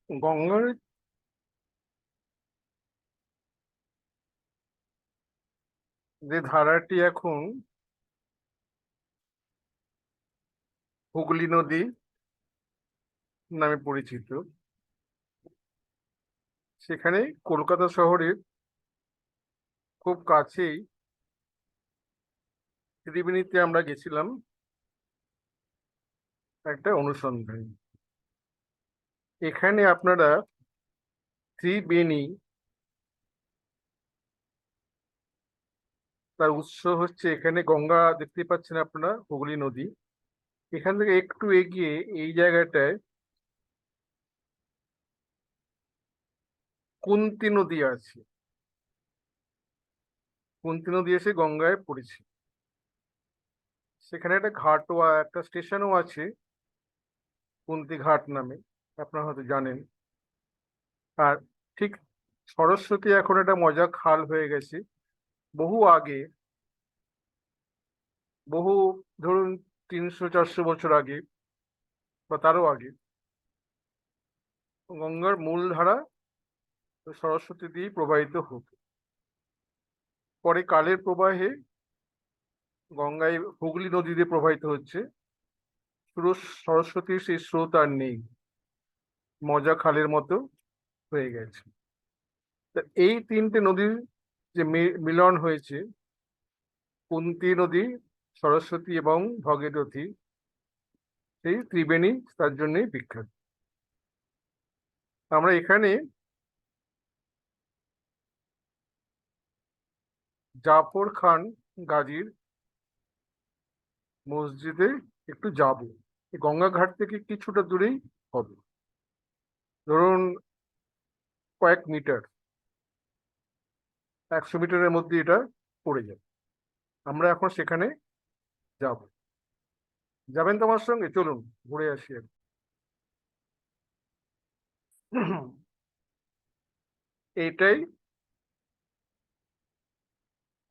গঙ্গার যে ধারাটি এখন হুগলি নদী নামে পরিচিত, সেখানে কলকাতা শহরের খুব কাছেই ত্রিবেণীতে আমরা গেছিলাম একটা অনুসন্ধান। এখানে আপনারা ত্রিবেণী, তার উৎস হচ্ছে এখানে গঙ্গা দেখতে পাচ্ছেন আপনারা, হুগলি নদী। এখান থেকে একটু এগিয়ে এই জায়গাটায় কুন্তি নদী আছে। কুন্তি নদী এসে গঙ্গায় পড়েছে। সেখানে একটা ঘাটও একটা স্টেশনও আছে কুন্তি ঘাট নামে, আপনারা হয়তো জানেন। আর ঠিক সরস্বতী এখন একটা মজা খাল হয়ে গেছে। বহু আগে, বহু, ধরুন 300-400 বছর আগে বা তারও আগে, গঙ্গার মূল ধারা সরস্বতী দিয়েই প্রবাহিত হতো। পরে কালের প্রবাহে গঙ্গায় হুগলি নদী দিয়ে প্রবাহিত হচ্ছে। পুরো সরস্বতীর সেই স্রোত আর নেই, মজা খালের মতো হয়ে গেছে। তা এই তিনটে নদীর যে মিলন হয়েছে, কুন্তী নদী, সরস্বতী এবং ভগীরথী, সেই ত্রিবেণী তার জন্যই বিখ্যাত। আমরা এখানে জাফর খান গাজীর মসজিদে একটু যাব। গঙ্গা ঘাট থেকে কিছুটা দূরেই হবে, ধরুন কয়েক মিটার, 100 মিটারের মধ্যে এটা পড়ে যাবে। আমরা এখন সেখানে যাব। যাবেন তো আমার সঙ্গে? চলুন ঘুরে আসি। এইটাই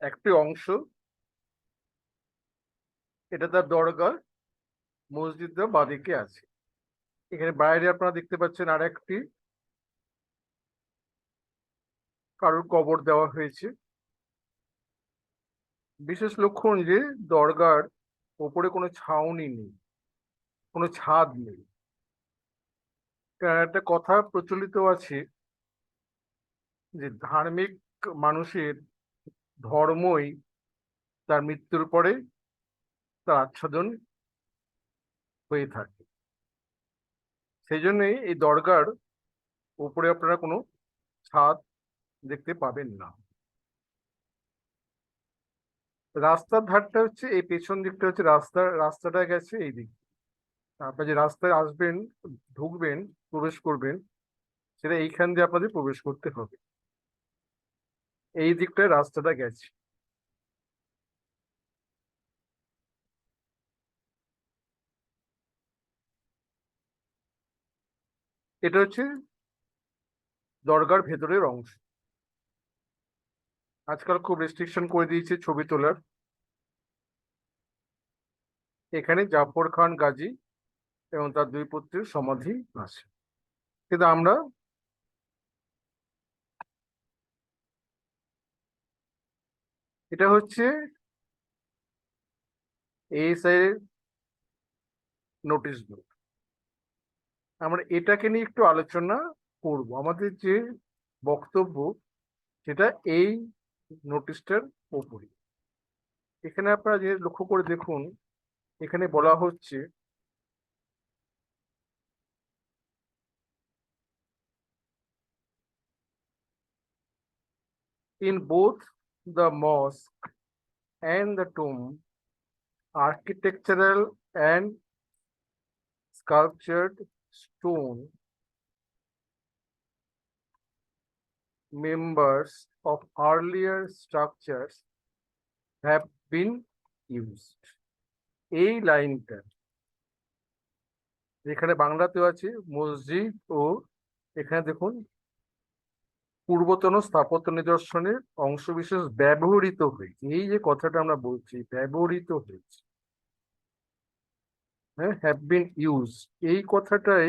একটি অংশ, এটা তার দরগা, মসজিদটা বাঁদিকে আছে। এখানে বাইরে আপনারা দেখতে পাচ্ছেন আর একটি কারোর কবর দেওয়া হয়েছে। বিশেষ লক্ষণ যে দরগার ওপরে কোনো ছাউনি নেই, কোনো ছাদ নেই। একটা কথা প্রচলিত আছে যে ধার্মিক মানুষের ধর্মই তার মৃত্যুর পরে তার আচ্ছাদন হয়ে থাকে। সেই জন্যই এই দরগার উপরে আপনারা কোনো ছাদ দেখতে পাবেন না। রাস্তার ধারটা হচ্ছে এই পেছন দিকটা, হচ্ছে রাস্তাটা গেছে এই দিক। আপনার যে রাস্তায় আসবেন, ঢুকবেন, প্রবেশ করবেন, সেটা এইখান দিয়ে আপনাদের প্রবেশ করতে হবে। এই দিকটায় রাস্তাটা গেছে। এটা হচ্ছে দরগার ভেতরের অংশ। আজকাল খুব রেস্ট্রিকশন করে দিয়েছে ছবি তোলার। এখানে জাফর খান গাজী এবং তার দুই পুত্রের সমাধি আছে। কিন্তু আমরা, এটা হচ্ছে এএসআই এর নোটিশ বোর্ড। আমরা এটাকে নিয়ে একটু আলোচনা করব। আমাদের যে বক্তব্য, সেটা এই নোটিশটার উপরে। এখানে আপনারা যে লক্ষ্য করে দেখুন, এখানে বলা হচ্ছে in both the mosque and the tomb, architectural and sculptured stone members of earlier structures have been used. এই লাইনটা এখানে বাংলাতেও আছে, মসজিদ ও, এখানে দেখুন, পূর্বতন স্থাপত্য নিদর্শনের অংশবিশেষ ব্যবহৃত হয়েছে। এই যে কথাটা আমরা বলছি, ব্যবহৃত হয়েছে, হ্যাঁ, হ্যাভ বিন ইউজ, এই কথাটাই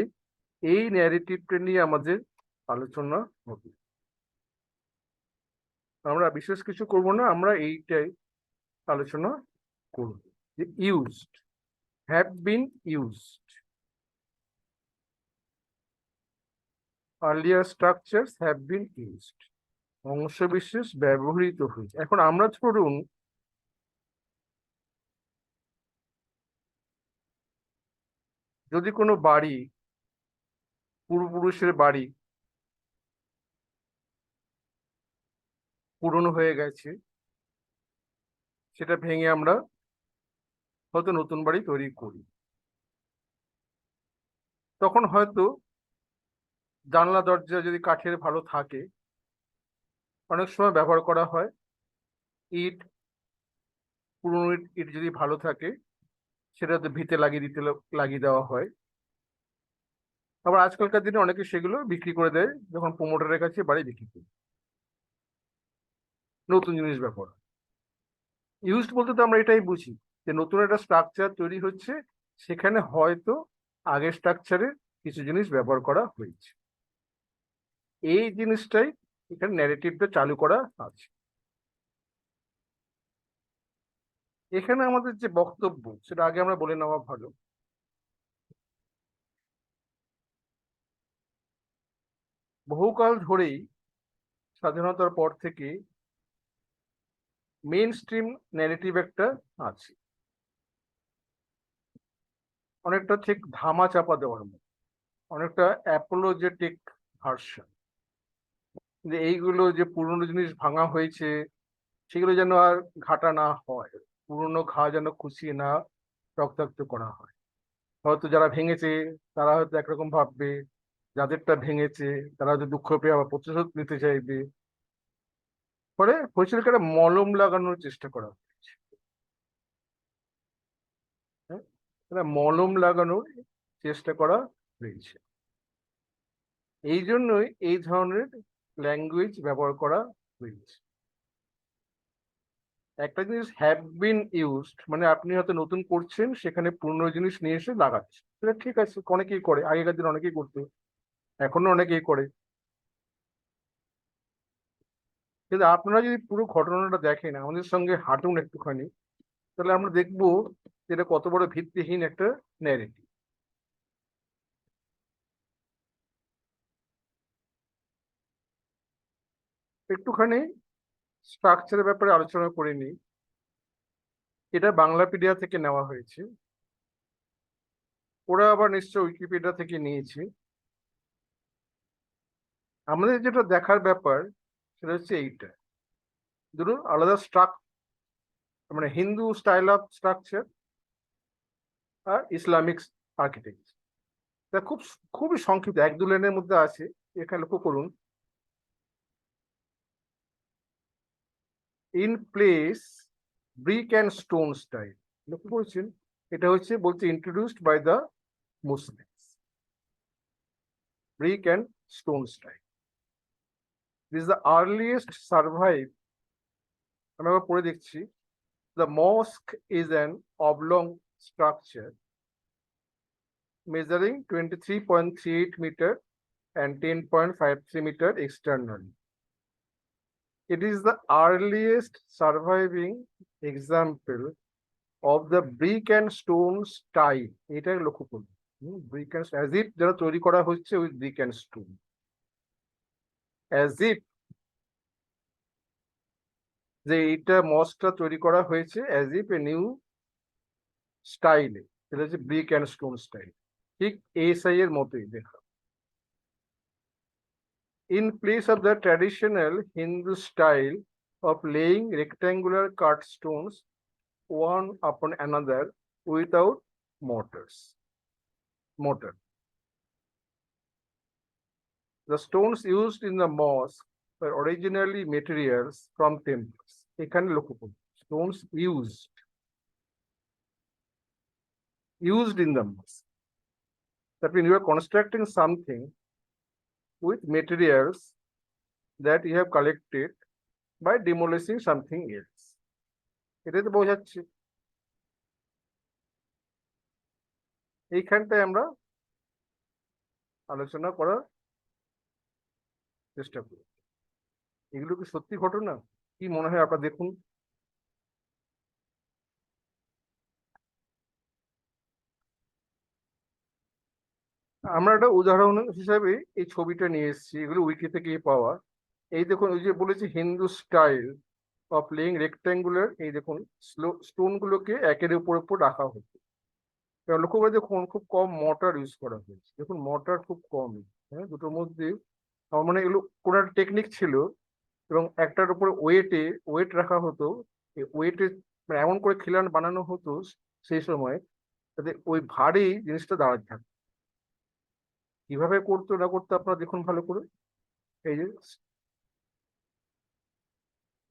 এই ন্যারেটিভটা নিয়ে আমাদের আলোচনা হবে। আমরা বিশেষ কিছু করব না, আমরা এইটাই আলোচনা করব যে used, have been used, earlier structures have been used, অংশবিশেষ ব্যবহৃত হয়েছে। এখন আমরা ধরুন যদি কোনো বাড়ি, পূর্বপুরুষের বাড়ি পুরনো হয়ে গেছে, সেটা ভেঙে আমরা হয়তো নতুন বাড়ি তৈরি করি, তখন হয়তো জানলা দরজা যদি কাঠের ভালো থাকে, অনেক সময় ব্যবহার করা হয় ইট, পুরনো ইট, ইট যদি ভালো থাকে সেটা তো ভিতে লাগিয়ে দেওয়া হয়। আবার আজকালকার দিনে অনেকে সেগুলো বিক্রি করে দেয়, যখন প্রমোটারের কাছে বাড়ি বিক্রি করে নতুন জিনিস ব্যবহার। ইউজড বলতে তো আমরা এটাই বুঝি যে নতুন একটা স্ট্রাকচার তৈরি হচ্ছে, সেখানে হয়তো আগের স্ট্রাকচারে কিছু জিনিস ব্যবহার করা হয়েছে। এই জিনিসটাই এখানে ন্যারেটিভটা চালু করা আছে। এখানে আমাদের যে বক্তব্য সেটা আগে আমরা বলে নেওয়া ভালো। বহুকাল ধরেই, স্বাধীনতার পর থেকে মেইন স্ট্রিম ন্যারেটিভ একটা আছে, অনেকটা ঠিক ধামা চাপা দেওয়ার মতো, অনেকটা অ্যাপোলোজেটিক ভার্সন, যে এইগুলো যে পুরনো জিনিস ভাঙা হয়েছে সেগুলো যেন আর ঘাটা না হয়, পুরনো ঘা যেন খুশিয়ে না রক্তাক্ত করা হয়। হয়তো যারা ভেঙেছে তারা হয়তো একরকম ভাববে, যাদেরটা ভেঙেছে তারা হয়তো দুঃখ পেয়ে আবার প্রতিশোধ নিতে চাইবে। পরে হয়েছিল একটা মলম লাগানোর চেষ্টা করা হয়েছে, হ্যাঁ, একটা মলম লাগানোর চেষ্টা করা হয়েছে। এই জন্যই এই ধরনের ল্যাঙ্গুয়েজ ব্যবহার করা হয়েছে। একটা জিনিস হ্যাভ বিন ইউজড মানে আপনি হয়তো নতুন করছেন, সেখানে পুরনো জিনিস নিয়ে এসে লাগাচ্ছেন, সেটা ঠিক আছে, অনেকেই করে, আগেকার দিন অনেকেই করতো, এখনো অনেকেই করে। কিন্তু আপনারা যদি পুরো ঘটনাটা দেখেন, আমাদের সঙ্গে হাঁটুন একটুখানি, তাহলে আমরা দেখবো যে এটা কত বড় ভিত্তিহীন একটা ন্যারেটিভ। একটুখানি স্ট্রাকচারের ব্যাপারে আলোচনা করে নিই। এটা বাংলাপিডিয়া থেকে নেওয়া হয়েছে, ওরা আবার নিশ্চয় উইকিপিডিয়া থেকে নিয়েছে। আমাদের যেটা দেখার ব্যাপার সেটা হচ্ছে এইটা, ধরুন আলাদা মানে হিন্দু স্টাইল অফ স্ট্রাকচার আর ইসলামিক আর্কিটেকচার। তা খুবই সংক্ষিপ্ত, এক দু লাইনের মধ্যে আছে। এখানে লক্ষ্য করুন, in place brick and stone style. লক্ষ্য করেছেন, এটা হচ্ছে বলছে introduced by the Muslims, brick and stone style. This the earliest survive. আমি আবার পড়ে দেখছি, the mosque is an oblong structure measuring 23.38 meter and 10.53 meter externally. It is the earliest surviving example of the brick and stone style. এটাই লক্ষ্য করুন, brick and as if যারা তৈরি করা হচ্ছে with brick and stone, as if যে এইটা মস্কটা তৈরি করা হয়েছে অ্যাজ ইফ এ নিউ স্টাইলে, এটা হচ্ছে ব্রিক অ্যান্ড স্টোন স্টাইল, ঠিক এসআই এর মতোই দেখা। In place of the traditional Hindu style of laying rectangular cut stones one upon another without mortar. The stones used in the mosque were originally materials from temples. এখানে লক্ষ্য করুন, stones used in the mosque. That means you are constructing something with materials that you have collected by demolishing something else. এটাই তো বোঝাচ্ছে। এইখানটায় আমরা আলোচনা করার চেষ্টা করি। এগুলো কি সত্যি ঘটনা? কি মনে হয় আপনার? দেখুন, আমরা একটা উদাহরণ হিসাবে এই ছবিটা নিয়ে এসেছি, এগুলো উইকি থেকে পাওয়া। এই দেখুন, ওই যে বলেছি Hindu style of laying rectangular, এই দেখুন স্টোন গুলোকে একের উপর উপর রাখা হতো। এবার লক্ষ্য করে দেখুন, খুব কম মর্টার ইউজ করা হয়েছে। দেখুন মর্টার খুব কম। হ্যাঁ, দুটোর মধ্যে আমার মানে এগুলো কোন একটা টেকনিক ছিল। এবং একটার উপরে ওয়েট রাখা হতো। এই ওয়েটে এমন করে খিলান বানানো হতো সেই সময়, যাতে ওই ভারী জিনিসটা দাঁড়াতে থাকে। কিভাবে করতো না করতো আপনারা দেখুন ভালো করে। এই যে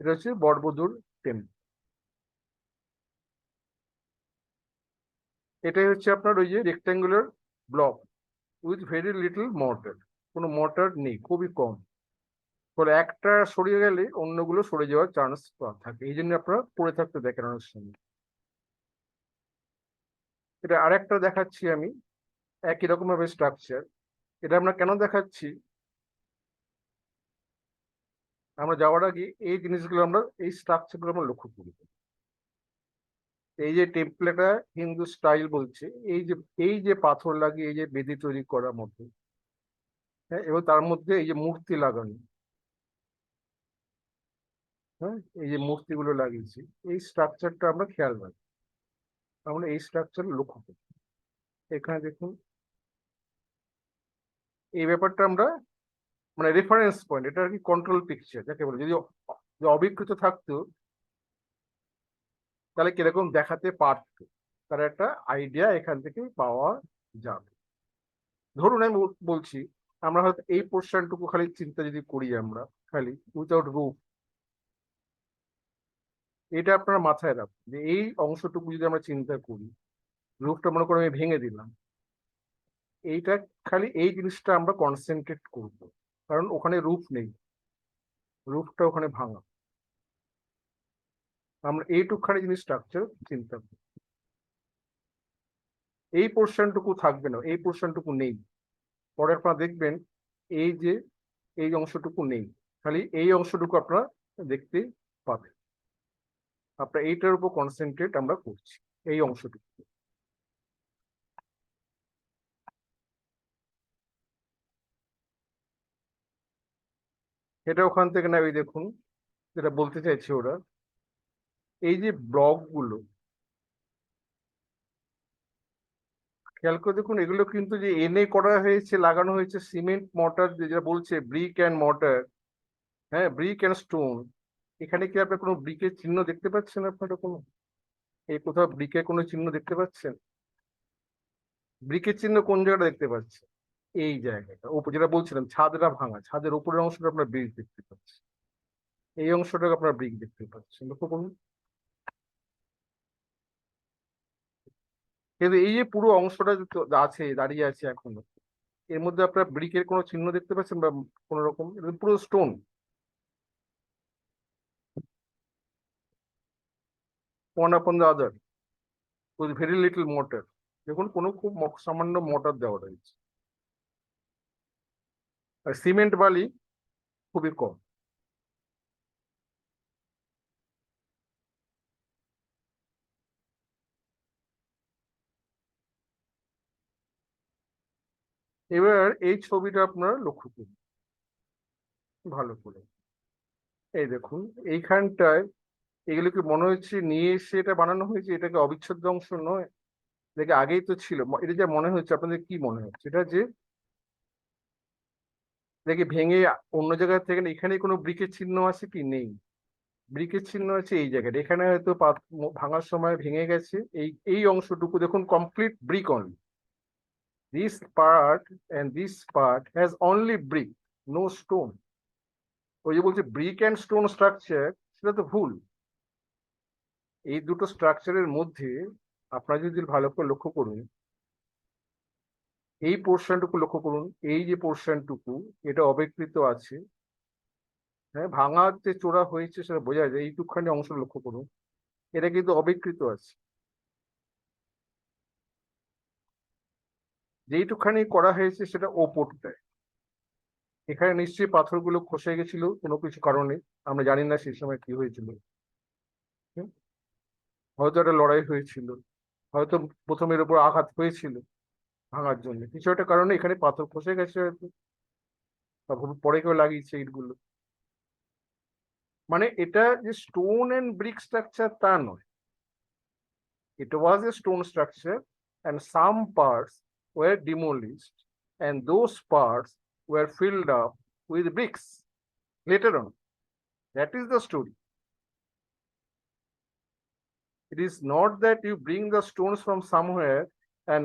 এটা হচ্ছে বড়বুদুর টেম্পল। এটাই হচ্ছে আপনার ওই যে rectangular block with very little mortar. কোনো মর্টার নেই, খুবই কম। ফলে একটা সরিয়ে গেলে অন্যগুলো সরে যাওয়ার চান্স থাকে, এই জন্য আপনারা পড়ে থাকতে দেখেন অনেক সময়। এটা আরেকটা দেখাচ্ছি আমি, একই রকম ভাবে স্ট্রাকচার। এটা আমরা কেন দেখাচ্ছি, আমরা যাওয়ার আগে এই জিনিসগুলো আমরা, এই স্ট্রাকচারগুলো আমরা লক্ষ্য করি। এই যে টেম্পলেটা হিন্দু স্টাইল বলছে, এই যে পাথর লাগিয়ে এই যে বেদি তৈরি করার মধ্যে, হ্যাঁ, এবং তার মধ্যে এই যে মূর্তি লাগানো, হ্যাঁ, এই যে মূর্তিগুলো লাগিয়েছি, এই স্ট্রাকচারটা আমরা খেয়াল রাখি। আমরা এই স্ট্রাকচার লক্ষ্য করি। এখানে দেখুন, এই ব্যাপারটা আমরা মানে রেফারেন্স পয়েন্ট, এটা আর কি কন্ট্রোল পিকচার যাকে বলে। যদি অবিকৃত থাকতো তাহলে কিরকম দেখাতে পারতো, তার একটা আইডিয়া এখান থেকে পাওয়া যাবে। ধরুন আমি বলছি, আমরা হয়তো এই পোর্শনটুকু খালি চিন্তা যদি করি, আমরা খালি উইথাউট রুফ, এটা আপনারা মাথায় রাখুন যে এই অংশটুকু যদি আমরা চিন্তা করি, রুফটা মনে করে আমি ভেঙে দিলাম, এইটা খালি এই জিনিসটা আমরা কনসেন্ট্রেট করব, কারণ ওখানে রুফ নেই, রুফটা ওখানে ভাঙা। আমরা এইটুকখানি জিনিস স্ট্রাকচার চিন্তা করি। এই পোর্শনটুকু থাকবে না, এই পোর্শনটুকু নেই। পরে আপনারা দেখবেন এই যে এই অংশটুকু নেই, খালি এই অংশটুকু আপনারা দেখতে পাবেন। আপনার এইটার উপর কনসেন্ট্রেট আমরা করছি, এই অংশটুকু। এটা ওখান থেকে না, ওই দেখুন যেটা বলতে চাইছি ওরা, এই যে ব্লক গুলো খেয়াল করে দেখুন, এগুলো কিন্তু যে এনে করা হয়েছে, লাগানো হয়েছে সিমেন্ট মর্টার, যেটা বলছে ব্রিক অ্যান্ড মর্টার, হ্যাঁ, ব্রিক অ্যান্ড স্টোন। এখানে কি আপনার কোনো ব্রিকের চিহ্ন দেখতে পাচ্ছেন? আপনারা কোনো এই কোথাও ব্রিকের কোনো চিহ্ন দেখতে পাচ্ছেন? ব্রিকের চিহ্ন কোন জায়গাটা দেখতে পাচ্ছেন? এই জায়গাটা ওপর, যেটা বলছিলাম ছাদটা ভাঙা, ছাদের উপরের অংশটা আপনার ব্রিক দেখতে পাচ্ছেন, এই অংশটাকে আপনার ব্রিক দেখতে পাচ্ছেন, লক্ষ্য করুন। কিন্তু এই যে পুরো অংশটা যে আছে, দাঁড়িয়ে আছে এখনো, এর মধ্যে আপনার ব্রিকের কোনো চিহ্ন দেখতে পাচ্ছেন বা কোনো রকম? এটা পুরো stone, one upon the other, with very little motor. দেখুন কোনো খুব সামান্য মোটর দেওয়া রয়েছে, আর সিমেন্ট বালি খুবই কম। এবার এই ছবিটা আপনারা লক্ষ্য করুন ভালো করে। এই দেখুন এইখানটায়, এগুলো কি মনে হচ্ছে নিয়ে এসে এটা বানানো হয়েছে? এটাকে অবিচ্ছেদ্য অংশ নয়, দেখে আগেই তো ছিল। এটা যা মনে হচ্ছে, আপনাদের কি মনে হচ্ছে এটা যে দেখে ভেঙে অন্য জায়গা থেকে? এখানে কোনো ব্রিকের চিহ্ন আছে কি? নেই। ব্রিকের চিহ্ন আছে এই জায়গাটা, এখানে হয়তো ভাঙার সময় ভেঙে গেছে। এই অংশটুকু দেখুন, complete brick only, this part and this part has only brick, no stone. ওই যে বলছে ব্রিক অ্যান্ড স্টোন স্ট্রাকচার, সেটা তো ভুল। এই দুটো স্ট্রাকচারের মধ্যে আপনারা যদি ভালো করে লক্ষ্য করুন, এই পোর্শনটুকু লক্ষ্য করুন, এই যে পোর্শনটুকু, এটা অবিকৃত আছে। হ্যাঁ, ভাঙার যে চোরা হয়েছে সেটা বোঝা যায়, এইটুকখানি অংশ লক্ষ্য করুন, এটা কিন্তু অবিকৃত আছে। যেইটুখানি করা হয়েছে সেটা ওপরটায়। এখানে নিশ্চয়ই পাথরগুলো খসে গেছিল কোনো কিছু কারণে, আমরা জানি না সেই সময় কি হয়েছিল। হুম? হয়তো একটা লড়াই হয়েছিল, হয়তো প্রথমের উপর আঘাত হয়েছিল ভাঙার জন্য, কিছু একটা কারণে এখানে পাথর খসে গেছে হয়তো, বা পরে কেউ লাগিয়েছে ইটগুলো। মানে এটা যে স্টোন এন্ড ব্রিক স্ট্রাকচার তা নয়, it was a stone structure and some parts were demolished and those parts were filled up with bricks later on. That is the story. It is not that you bring the stones from somewhere and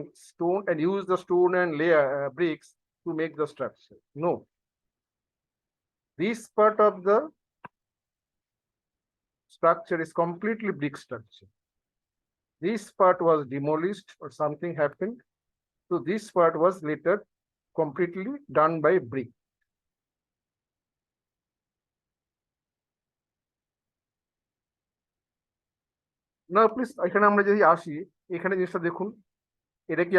use the stone and layer bricks to make the structure. No, this part of the structure is completely brick structure. This part was demolished or something happened, so this part was later completely done by brick. না please, এখানে আমরা যদি আসি, এখানে জিনিসটা দেখুন, এটা কি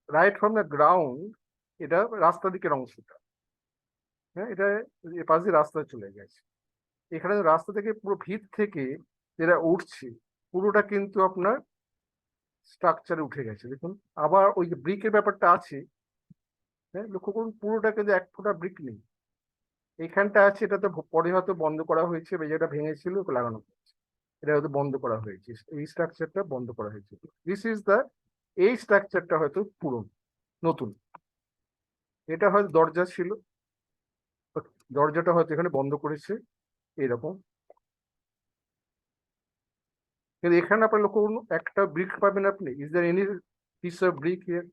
রাইট ফ্রম দ্য গ্রাউন্ড, এটা রাস্তা দিকের অংশটা। হ্যাঁ, এটা পাশ দিয়ে রাস্তায় চলে গেছে। এখানে রাস্তা থেকে পুরো ভিত থেকে যেটা উঠছে পুরোটা কিন্তু আপনার স্ট্রাকচারে উঠে গেছে। দেখুন আবার ওই যে ব্রিকের ব্যাপারটা আছে, হ্যাঁ লক্ষ্য করুন, পুরোটা কিন্তু এক ফোঁটা ব্রিক নেই। এইখানটা আছে, এটা তো পরে হয়তো বন্ধ করা হয়েছে, বা যেটা ভেঙেছিল ওকে লাগানো হয়েছে, এটা হয়তো বন্ধ করা হয়েছে, এই স্ট্রাকচারটা বন্ধ করা হয়েছে। দিস ইজ দ্য, এই স্ট্রাকচারটা হয়তো পুরনো, নতুন। এটা হয়তো দরজা ছিল, দরজাটা হয়তো এখানে বন্ধ করেছে এরকম। কিন্তু এখানে আপনার লক্ষ্য করুন, একটা ব্রিক পাবেন আপনি, is there any piece of brick here?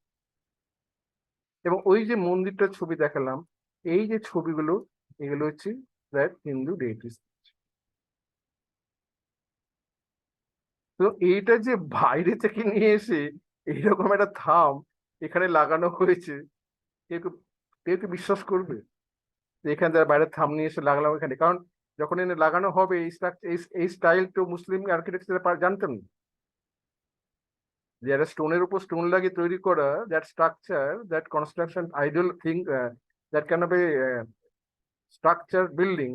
এবং ওই যে মন্দিরটার ছবি দেখালাম, এই যে ছবিগুলো, এগুলো হচ্ছে দ্যাট হিন্দু ডেইটিস। তো এইটা যে বাইরে থেকে নিয়ে এসে এইরকম একটা থাম এখানে লাগানো হয়েছে, কেউ কেউ কেউ কি বিশ্বাস করবে যে এখানে যারা বাইরের থাম নিয়ে এসে লাগালাম এখানে? কারণ যখন এনে লাগানো হবে এই স্ট্রাকচার, এই স্টাইল তো মুসলিম আর্কিটেকচার জানতেন না, যে একটা স্টোনের উপর স্টোন লাগিয়ে তৈরি করা that structure, that construction idol thing, that can be structure building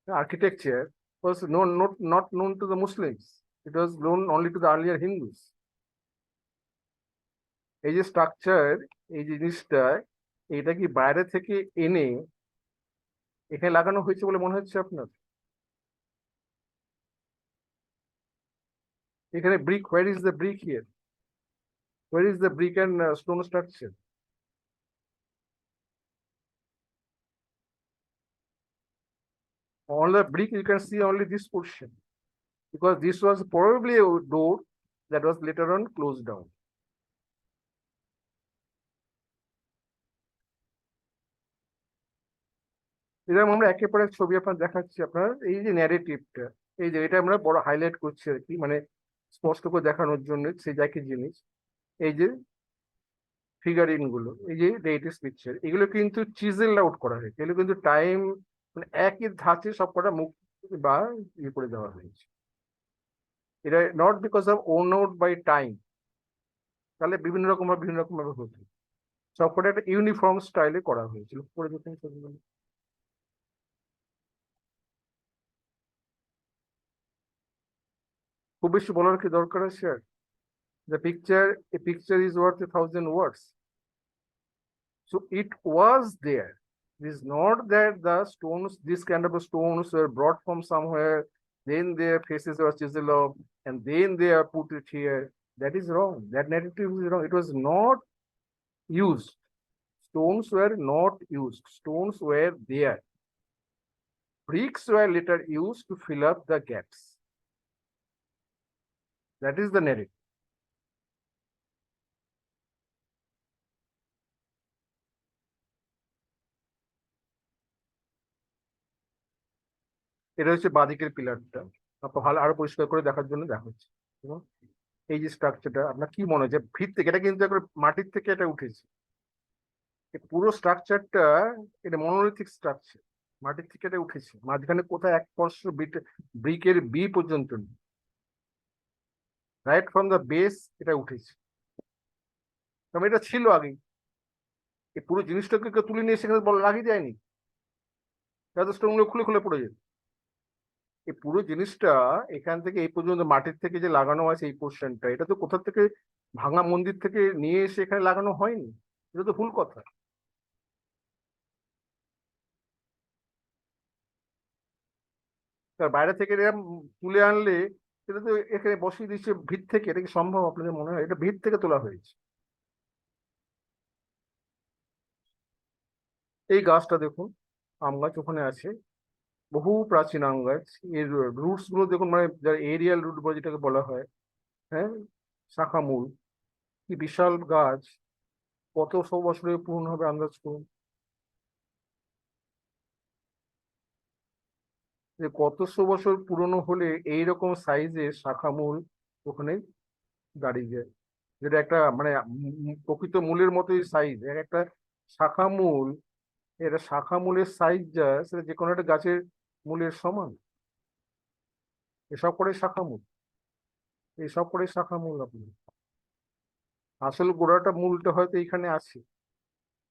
architecture was not known to the Muslims. It was known only to the earlier Hindus. এই যে স্ট্রাকচার, এই জিনিসটা, এটা কি বাইরে থেকে এনে এখানে লাগানো হয়েছে বলে মনে হচ্ছে আপনার? এখানে brick, where is the brick here? Where is the brick and stone structure? On the brick you can see only this portion, because this was probably a door that was later on closed down. এরকম আমরা একের পর এক ছবি আপনার দেখাচ্ছি, আপনার এই যে ন্যারেটিভটা, এই যে এটা আমরা বড় হাইলাইট করছি আর কি, মানে স্পষ্ট করে দেখানোর জন্য সেই একই জিনিস। এই যে ফিগারিন গুলো, এই যে লেটেস্ট পিকচার, এগুলো কিন্তু চিজেল আউট করা হয়েছে, এগুলো কিন্তু টাইম, মানে একই ধাঁচে সবকটা মুখ বা ইয়ে করে দেওয়া হয়েছে। এটা not because of worn out by time, তাহলে বিভিন্ন রকম ভাবে হতো, সবকটা একটা ইউনিফর্ম স্টাইলে করা হয়েছিল। করে দেখুন ছবিগুলো। খুব বেশি বলার কি দরকার আছে আর? The picture, a picture is worth 1,000 words. So it was there. It is not that the stones, this kind of stones were brought from somewhere, then their faces were chiseled off, and then they are put it here. That is wrong. That narrative is wrong. It was not used. Stones were not used. Stones were there. Bricks were later used to fill up the gaps. That is the narrative. এটা হচ্ছে বাঁদিকের পিলারটা, আপনার ভালো আরো পরিষ্কার করে দেখার জন্য দেখা হচ্ছে। এবং এই যে স্ট্রাকচারটা আপনার কি মনে হয় যে ভিত থেকে, এটা কিন্তু একবার মাটির থেকে এটা উঠেছে, পুরো স্ট্রাকচারটা, এটা মনোলিথিক স্ট্রাকচার, মাটির থেকে এটা উঠেছে, মাঝখানে কোথায় এক স্পর্শ ব্রিকের বি পর্যন্ত নেই, রাইট ফ্রম দ্য বেস এটা উঠেছে। কারণ এটা ছিল আগে, এই পুরো জিনিসটাকে কেউ তুলে নিয়ে সেখানে লাগিয়ে দেয়নি, যাতে স্টোনগুলো খুলে খুলে পড়ে যেত। এই পুরো জিনিসটা এখান থেকে এই পর্যন্ত মাটির থেকে যে লাগানো আছে এই পোর্শনটা, এটা তো কোথা থেকে ভাঙা মন্দির থেকে নিয়ে এসে এখানে লাগানো হয়নি। এটা তো ভুল কথা। তার বাইরে থেকে এরকম তুলে আনলে সেটা তো এখানে বসিয়ে দিচ্ছে ভিত থেকে, এটা কি সম্ভব আপনাদের মনে হয়? এটা ভিত থেকে তোলা হয়েছে। এই গাছটা দেখুন, আম গাছ ওখানে আছে, বহু প্রাচীন আম গাছ। এর রুটস গুলো দেখুন, মানে যার এরিয়াল রুট বলে যেটাকে বলা হয়, হ্যাঁ, শাখা মূল, কি বিশাল গাছ। কত শো বছরের পুরনো হবে আন্দাজ করুন, যে কতশো বছর পুরনো হলে এইরকম সাইজের শাখা মূল ওখানে দাঁড়িয়ে যায়, যেটা একটা মানে প্রকৃত মূলের মতোই সাইজ এক একটা শাখা মূল। এটা শাখা মূলের সাইজ যা, সেটা যে কোনো একটা গাছের মূলের সমান। এসব করে শাখা মূল, এসব করে শাখা মূল আপনি। আসল গোড়াটা মূলটা হয়তো এখানে আছে,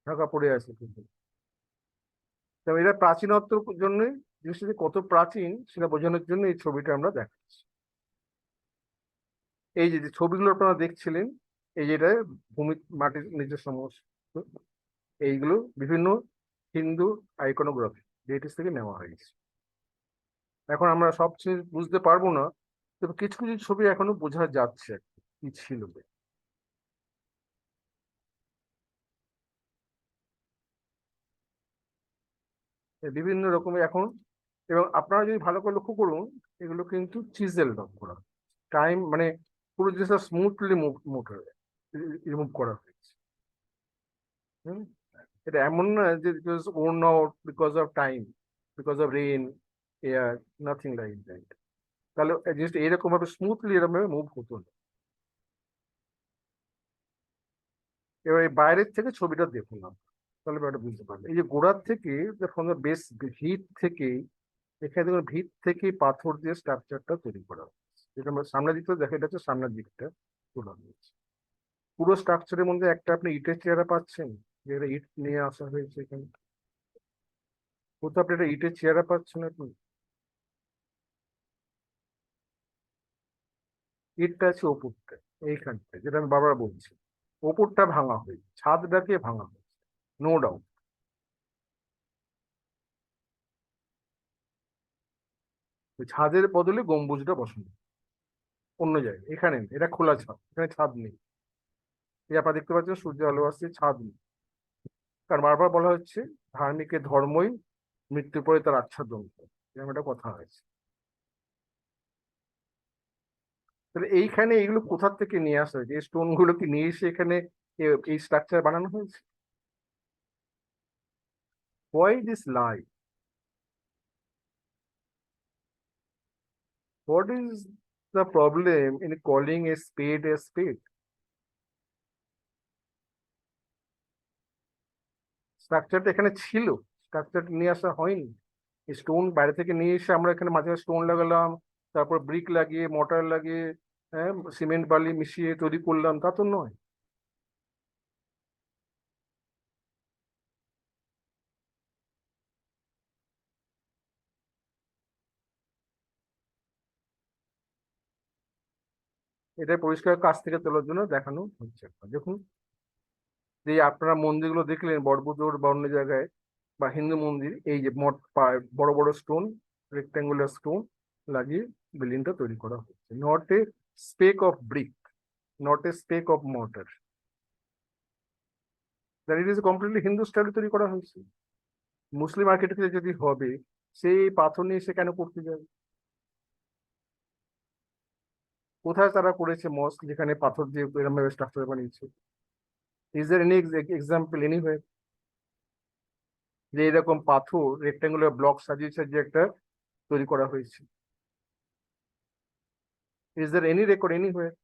ঢাকা পড়ে আছে কিন্তু। তবে এটা প্রাচীনত্বর জন্যই, জিনিসটা যে কত প্রাচীন সেটা বোঝানোর জন্য এই ছবিটা আমরা দেখাচ্ছি। এই যে যে ছবিগুলো আপনারা দেখছিলেন, এই যেটা ভূমি মাটির নিচের সমস্ত, এইগুলো বিভিন্ন হিন্দু আইকনোগ্রাফি ডেটিস থেকে নেওয়া হয়েছে। এখন আমরা সব বুঝতে পারবো না, তবে কিছু কিছু ছবি এখনো বোঝা যাচ্ছে কি ছিল। বিভিন্ন রকমের এখন, এবং আপনারা যদি ভালো করে লক্ষ্য করুন, এগুলো কিন্তু চিজেল ডক করা, টাইম মানে পুরো জিনিসটা স্মুথলি মুভ রিমুভ করা হয়েছে। হুম, এটা এমন না যে it was worn out because of time, because of rain, air, nothing like that. তাহলে এই জিনিসটা এরকম ভাবে স্মুথলি এরকম ভাবে মুভ হতো না। এবার এই বাইরের থেকে ছবিটা দেখুন আমরা, তাহলে ব্যাপারটা বুঝতে পারবে। এই যে গোড়ার থেকে, ফ্রম দ্য বেস, ভিত থেকে, এখানে দেখুন ভিত থেকে পাথর দিয়ে স্ট্রাকচারটা তৈরি করা হয়েছে। যেটা আমরা সামনের দিকটা দেখা, এটা হচ্ছে সামনের দিকটা তোলা হয়েছে। পুরো স্ট্রাকচারের মধ্যে একটা আপনি ইটের চেহারা পাচ্ছেন, যে এটা ইট নিয়ে আসা হয়েছে এখানে। কোথাও আপনি একটা ইটের চেহারা পাচ্ছেন আপনি? ইটটা আছে ওপরটা, এইখানটা যেটা আমি বারবার বলছি, ওপরটা ভাঙা হয়েছে, ছাদটাকে ভাঙা হয়েছে, নো ডাউট। ছাদের বদলে গম্বুজটা বসানো অন্য জায়গায়, এখানে নেই। এটা খোলা ছাদ, এখানে ছাদ নেই। এই আপনারা দেখতে পাচ্ছেন সূর্য আলো আসছে, ছাদ নেই। কারণ বারবার বলা হচ্ছে ধার্মিকের ধর্মই মৃত্যুর পরে তার আচ্ছাদন করে, এরকম একটা কথা হয়েছে। তাহলে এইখানে এইগুলো কোথা থেকে নিয়ে আসা হয়েছে? এই স্টোন গুলো কি নিয়ে এসে এখানে এই স্ট্রাকচার বানানো হয়েছে? Why this lie? What is the problem in calling a spade a spade? স্ট্রাকচারটা এখানে ছিল, স্ট্রাকচারটা নিয়ে আসা হয়নি। স্টোন বাইরে থেকে নিয়ে এসে আমরা এখানে মাঝে স্টোন লাগালাম, তারপর ব্রিক লাগিয়ে, মর্টার লাগিয়ে, হ্যাঁ, সিমেন্ট বালি মিশিয়ে তৈরি করলাম, তা তো নয়। এটা পরিষ্কার কাছ থেকে তোলার জন্য দেখানো হচ্ছে। দেখুন, যে আপনারা মন্দিরগুলো দেখলেন বড়বুদুর বা অন্য জায়গায়, বা হিন্দু মন্দির, এই যে বড় বড় স্টোন, রেক্ট্যাঙ্গুলার স্টোন লাগিয়ে বিল্ডিংটা তৈরি করা হচ্ছে, not a speck of brick, not a speck of mortar. That it is completely Hindu স্টাইলে তৈরি করা হয়েছে। মুসলিম আর্কিটেকচার যদি হবে, সেই পাথর নিয়ে সে কেন করতে যাবে? কোথায় তারা করেছে মস্ক যেখানে পাথর দিয়ে এরকম ভাবে স্ট্রাকচার বানিয়েছে? Is there any example anyway যে এরকম পাথর রেক্ট্যাঙ্গুলার ব্লক সাজিয়ে সাজিয়ে একটা তৈরি করা হয়েছে? Is there any record anywhere?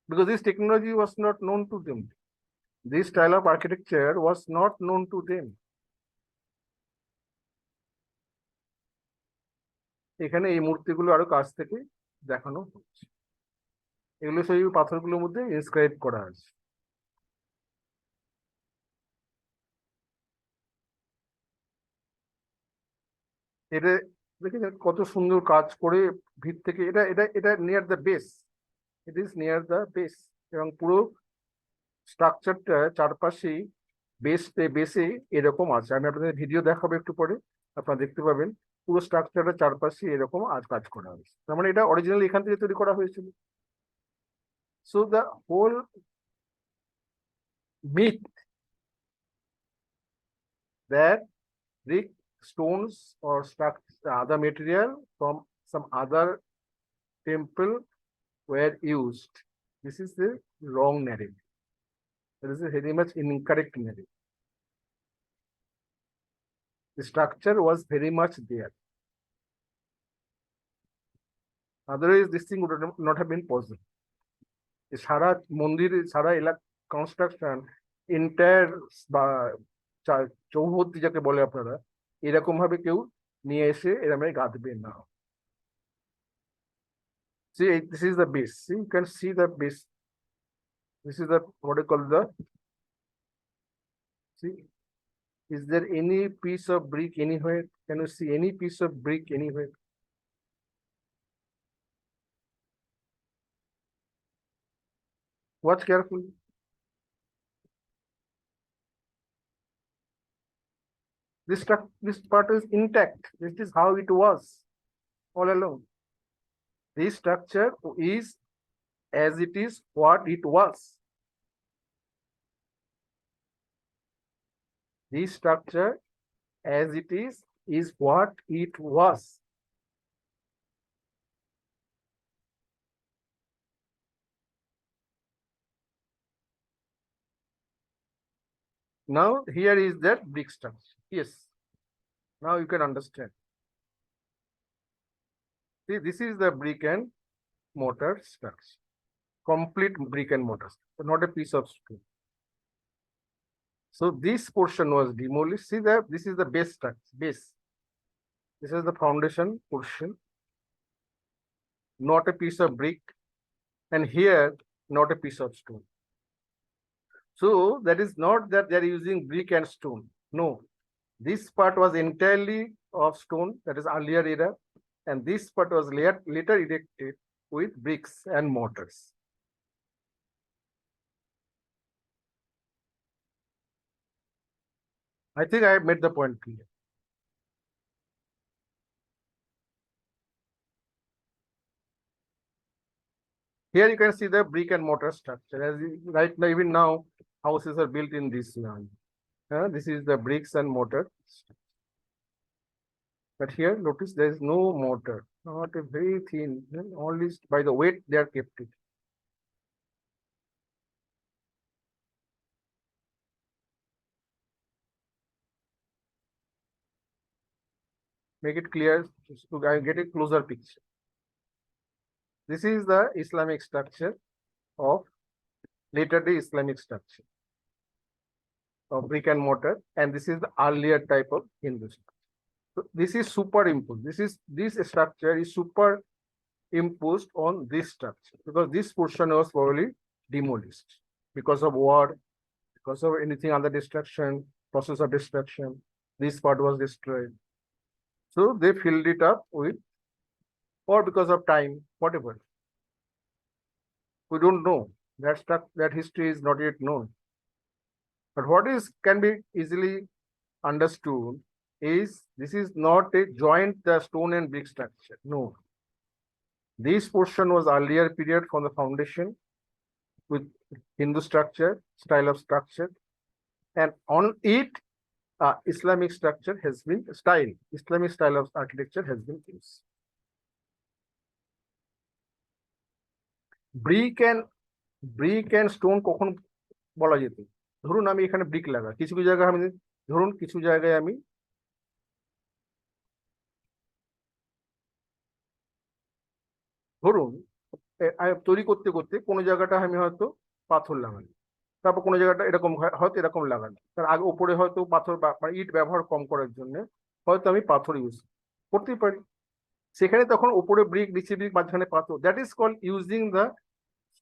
Because this technology was not known to them. This style of architecture was not known to them. এখানে এই মূর্তিগুলো আরো কাছ থেকে দেখানো হচ্ছে। এগুলো সেই পাথরগুলোর মধ্যে ইনস্ক্রাইব করা আছে। এটা দেখি কত সুন্দর কাজ করে ভিত থেকে, এটা এটা এটা near the base, it is near the base, এবং পুরো স্ট্রাকচারটা চারপাশেই বেসে এরকম আছে। আমি আপনাদের ভিডিও দেখাবো একটু পরে, আপনারা দেখতে পাবেন পুরো স্ট্রাকচারটা চারপাশে এরকম আজ কাজ করা হয়েছে। তার মানে এটা অরিজিনাল এখান থেকে তৈরি করা হয়েছিল। So the whole myth that brick, stones, or other material from some other temple were used. This is the wrong narrative. That is a very much incorrect narrative. The structure was very much there. Otherwise, this thing would not have been possible. সারা মন্দির, সারা এলাকা construction entire বা চৌহদ্দি যাকে বলে আপনারা, এরকম ভাবে কেউ নিয়ে এসে এরকম গাঁথবে না। See, this is the base. See, you can see the base. This is the what you call the. See, is there any piece of brick anywhere? Can you see any piece of brick anywhere? Watch carefully. This part is intact. This is how it was all along. This structure is as it is what it was. This structure as it is what it was. Now here is that brick structure. Yes. Now you can understand. See, this is the brick and mortar structure. Complete brick and mortar, but not a piece of stone. So this portion was demolished. See that this is the base structure. Base. This is the foundation portion, not a piece of brick, and here not a piece of stone. So that is not that they are using brick and stone. No, this part was entirely of stone, that is earlier era, and this part was later erected with bricks and mortars. I think I have made the point clear. Here you can see the brick and mortar structure. As right now, even now, houses are built in this land. This is the bricks and mortar. But here, notice there is no mortar, not a very thin, only by the weight they are kept it. Make it clear so I get a closer picture. This is the Islamic structure of later day Islamic structure of brick and mortar, and this is the earlier type of Hindu structure. So this is superimposed. This structure is superimposed on this structure because this portion was probably demolished because of war, because of anything other destruction, process of destruction. This part was destroyed. So they filled it up with, or because of time, whatever. We don't know. That history is not yet known. But what can be easily understood is this is not a joint the stone and brick structure. No. This portion was earlier period from the foundation with Hindu style of structure, and on it Islamic structure has been Islamic style of architecture has been used. Brick and stone কখন বলা যেত? ধরুন আমি এখানে brick লাগাই, কিছু কিছু জায়গায় আমি ধরুন কিছু জায়গায় আমি ধরুন তৈরি করতে করতে কোনো জায়গাটা আমি হয়তো পাথর লাগাই, তারপর কোনো জায়গাটা এরকম হয়তো এরকম লাগানো, তার আগে উপরে হয়তো পাথর বা ইট ব্যবহার কম করার জন্য হয়তো আমি পাথর ইউজ করতেই পারি। সেখানে তখন উপরে ব্রিক, নিচে ব্রিক, মাঝখানে পাথর, that is called using the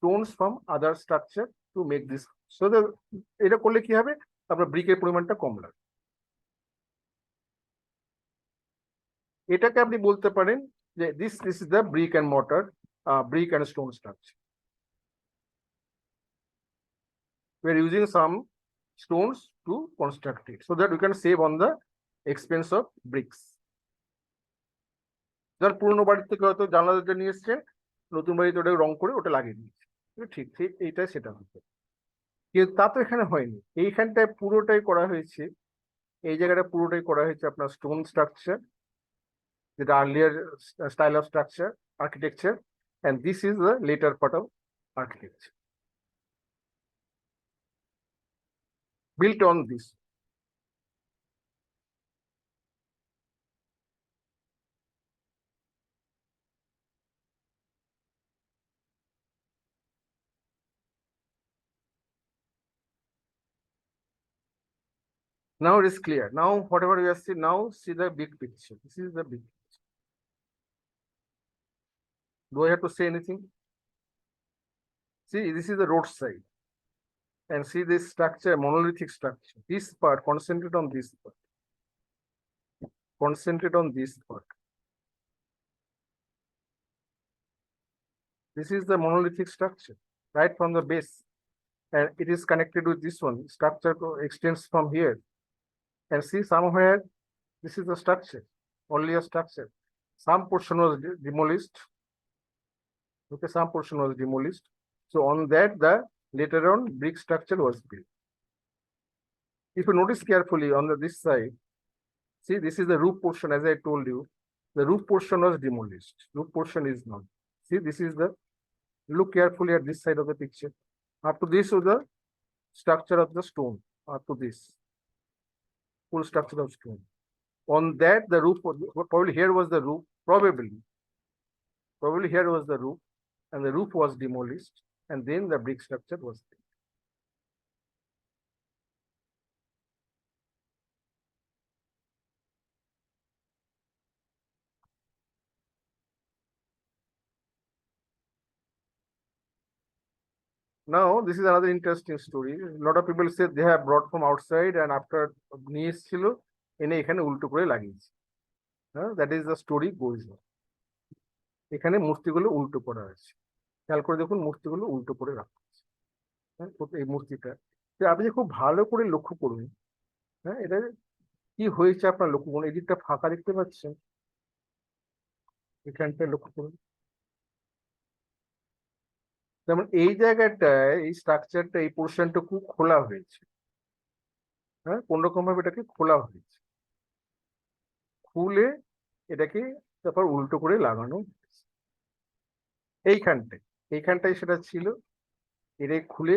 stones from other structure to make this. So the এটা করলে কি হবে, আপনার ব্রিকের পরিমাণটা কম লাগবে। এটাকে আপনি বলতে পারেন যে this is the brick and mortar, brick and stone structure. We are using some stones to construct it so that we can save on the expense of bricks. যার পুরনো বাড়ির থেকে হয়তো জানালাটা নিয়ে এসছে, নতুন বাড়িতে ওটা রং করে ওটা লাগিয়ে দিয়েছে, ঠিক ঠিক এইটাই সেটা হচ্ছে। কিন্তু তা তো এখানে হয়নি, এইখানটায় পুরোটাই করা হয়েছে, এই জায়গাটা পুরোটাই করা হয়েছে আপনার স্টোন স্ট্রাকচার, যেটা earlier style of structure architecture, and this is the later part of architecture built on this. Now it is clear. Now whatever we have seen, now see the big picture. This is the big picture. Do I have to say anything? See, this is the roadside, and see this structure, monolithic structure. This part, concentrate on this part. Concentrate on this part. This is the monolithic structure, right from the base, and it is connected with this one. Structure extends from here, and see somewhere this is the structure, only a structure. Some portion was demolished. Okay, some portion was demolished. So on that, the later on brick structure was built. If you notice carefully on this side, see, this is the roof portion. As I told you, the roof portion was demolished. Roof portion is not. See, this is the, look carefully at this side of the picture. Up to this was the structure of the stone. Up to this full structure of stone. On that, the roof, probably here was the roof, probably here was the roof, and the roof was demolished, and then the brick structure was built. Now, this is another interesting story. A lot of people say they have brought from outside, and after নিয়ে এসেছিল এনে এখানে উল্টো করে লাগিয়েছে। That is the story goes on. এখানে মূর্তিগুলো উল্টো করা আছে, খেয়াল করে দেখুন মূর্তিগুলো উল্টো করে রাখা আছে। এই মূর্তিটা আপনি খুব ভালো করে লক্ষ্য করুন, এটা কি হয়েছে আপনার লক্ষ্য করুন। এই দিকটা ফাঁকা দেখতে পাচ্ছেন, এখানটা লক্ষ্য করুন। যেমন এই জায়গাটায় এই স্ট্রাকচারটা, এই পোর্শনটুকু খোলা হয়েছে, কোন রকম ভাবে এটাকে খোলা হয়েছে, খুলে এটাকে তারপর উল্টো করে লাগানো এইখানটায় সেটা ছিল, এটাই খুলে।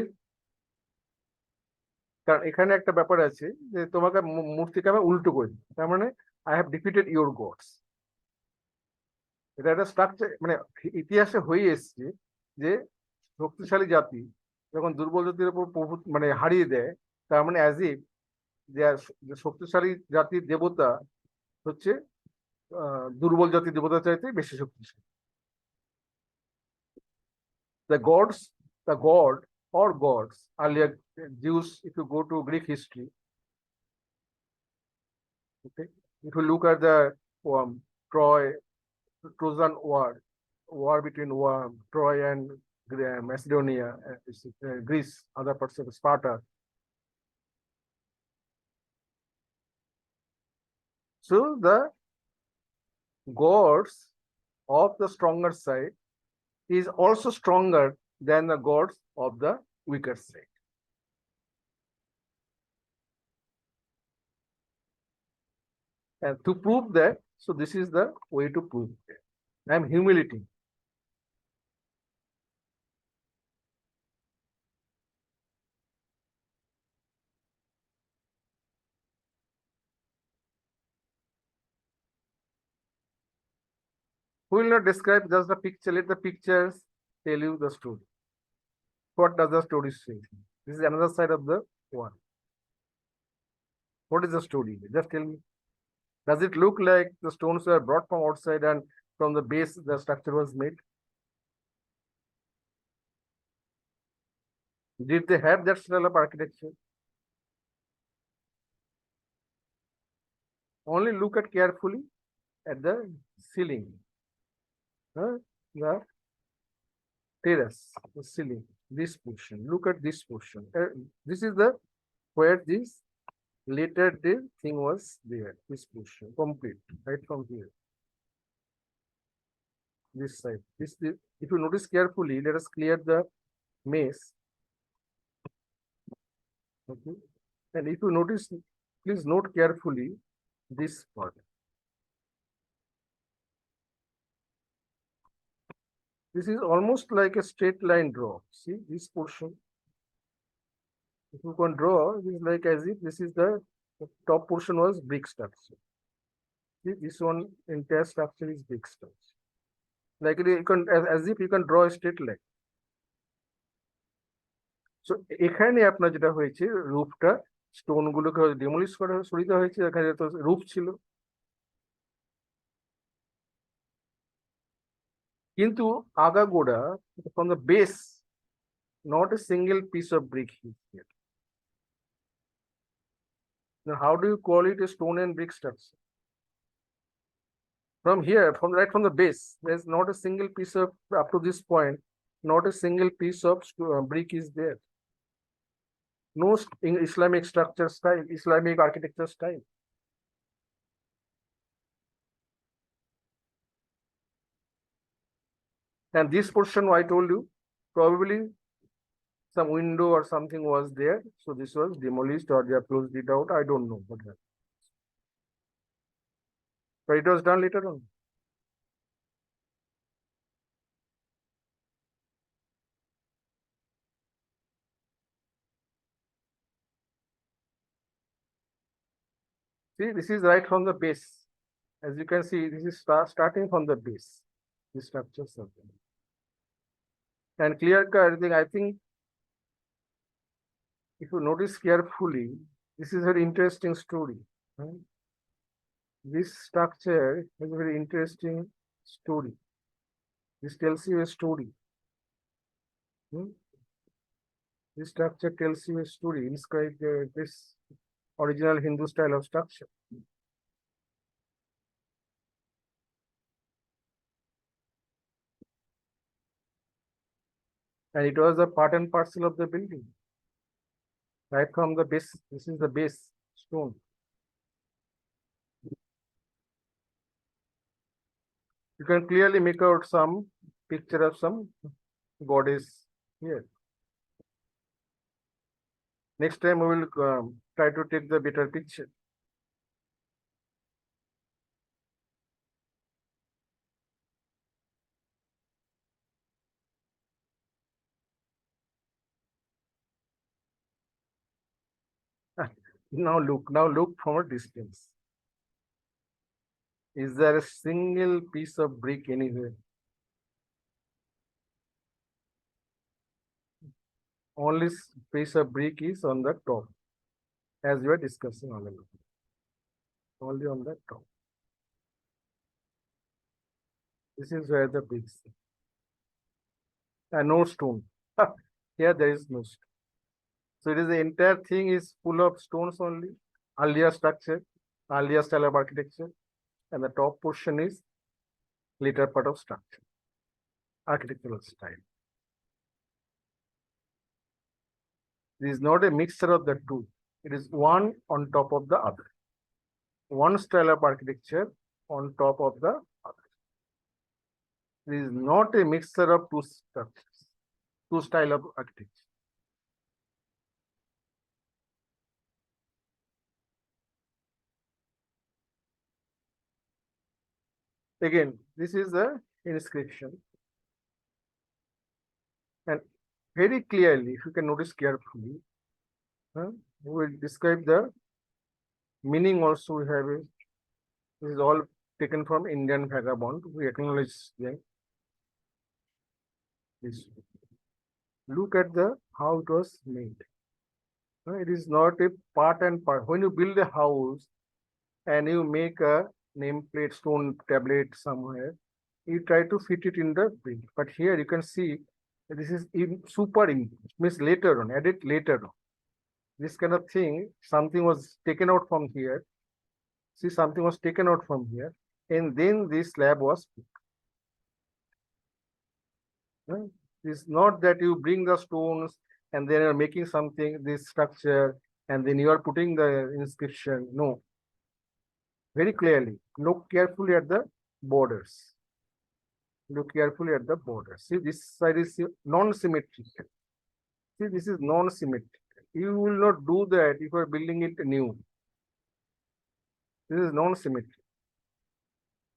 কারণ এখানে একটা ব্যাপার আছে যে তোমাকে মূর্তিকে আমি উল্টো করে দিই, তার মানে I have defeated your gods. এটা একটা স্ট্রাকচার, মানে ইতিহাসে হয়ে এসছে যে শক্তিশালী জাতি যখন দুর্বল জাতির উপর মানে হারিয়ে দেয়, তার মানে অ্যাজ ইফ যে শক্তিশালী জাতির দেবতা হচ্ছে দুর্বল জাতির দেবতা চাইতে বেশি শক্তিশালী। The god or gods earlier Jews, if you go to Greek history, okay, if you look at the Trojan war between Troy and Macedonia, Greece, other parts of Sparta. So the gods of the stronger side is also stronger than the gods of the weaker side. And to prove that, so this is the way to prove it. I am humiliating. Who will not describe just the picture? Let the pictures tell you the story. What does the story say? This is another side of the one. What is the story? Just tell me. Does it look like the stones were brought from outside and from the base the structure was made? Did they have that style of architecture? Only look at carefully at the ceiling, the terrace, the ceiling, this portion. Look at this portion. This is the where this later the thing was there. This portion complete right from here. This side. If you notice carefully, let us clear the maze. Okay. And if you notice, please note carefully this part. This is almost like a straight line draw. See this portion. If you can draw, it is like as if this is the top portion was brick structure. See, this one entire structure is brick structure. Like you can as if you can draw a straight line. So এখানে আপনার যেটা হয়েছে রুফটা stone গুলোকে ডিমোলিশ করা সরিয়ে দেওয়া হয়েছে, এখানে তো রুফ ছিল, কিন্তু আগাগোড়া from the base not a single piece of brick is here. Now how do you call it a stone and brick structure? From here, from the base, there's not a single piece of, up to this point, not a single piece of brick is there. No Islamic structure style, Islamic architecture style. And this portion I told you, probably some window or something was there, so this was demolished or they have closed it out. I don't know what happened, but it was done later on. See, this is right from the base. As you can see, this is starting from the base. This structure something. And clear cut thing, I think, if you notice carefully, this is a very interesting story. Right? This structure has a very interesting story. This tells you a story. This structure tells you a story, inscribed this original Hindu style of structure. And it was a part and parcel of the building. Right from the base, this is the base stone. You can clearly make out some picture of some goddess here. Next time we will try to take the better picture. Now look from a distance. Is there a single piece of brick anywhere? Only piece of brick is on the top, as we are discussing already. Only on the top. This is where the bricks. And no stone. Here there is no stone. So it is the entire thing is full of stones only. Earlier structure, earlier style of architecture, and the top portion is later part of structure, architectural style. This is not a mixture of the two. It is one on top of the other. One style of architecture on top of the other. This is not a mixture of two structures, two style of architecture. Again, this is the inscription. And very clearly, if you can notice carefully, we will describe the meaning also. We have it. This is all taken from Indian vagabond. We acknowledge them. This. Look at the how it was made. It is not a part and part. When you build a house and you make a nameplate stone tablet somewhere, you try to fit it in the brick. But here you can see This is superimposed, means later on, added later on. This kind of thing, something was taken out from here. See, something was taken out from here, and then this slab was put. It's not that you bring the stones and then you're making something, this structure, and then you are putting the inscription. No, very clearly, look carefully at the borders. Look carefully at the borders. See, this side is non-symmetrical. See, this is non-symmetrical. You will not do that if you are building it new. This is non-symmetrical.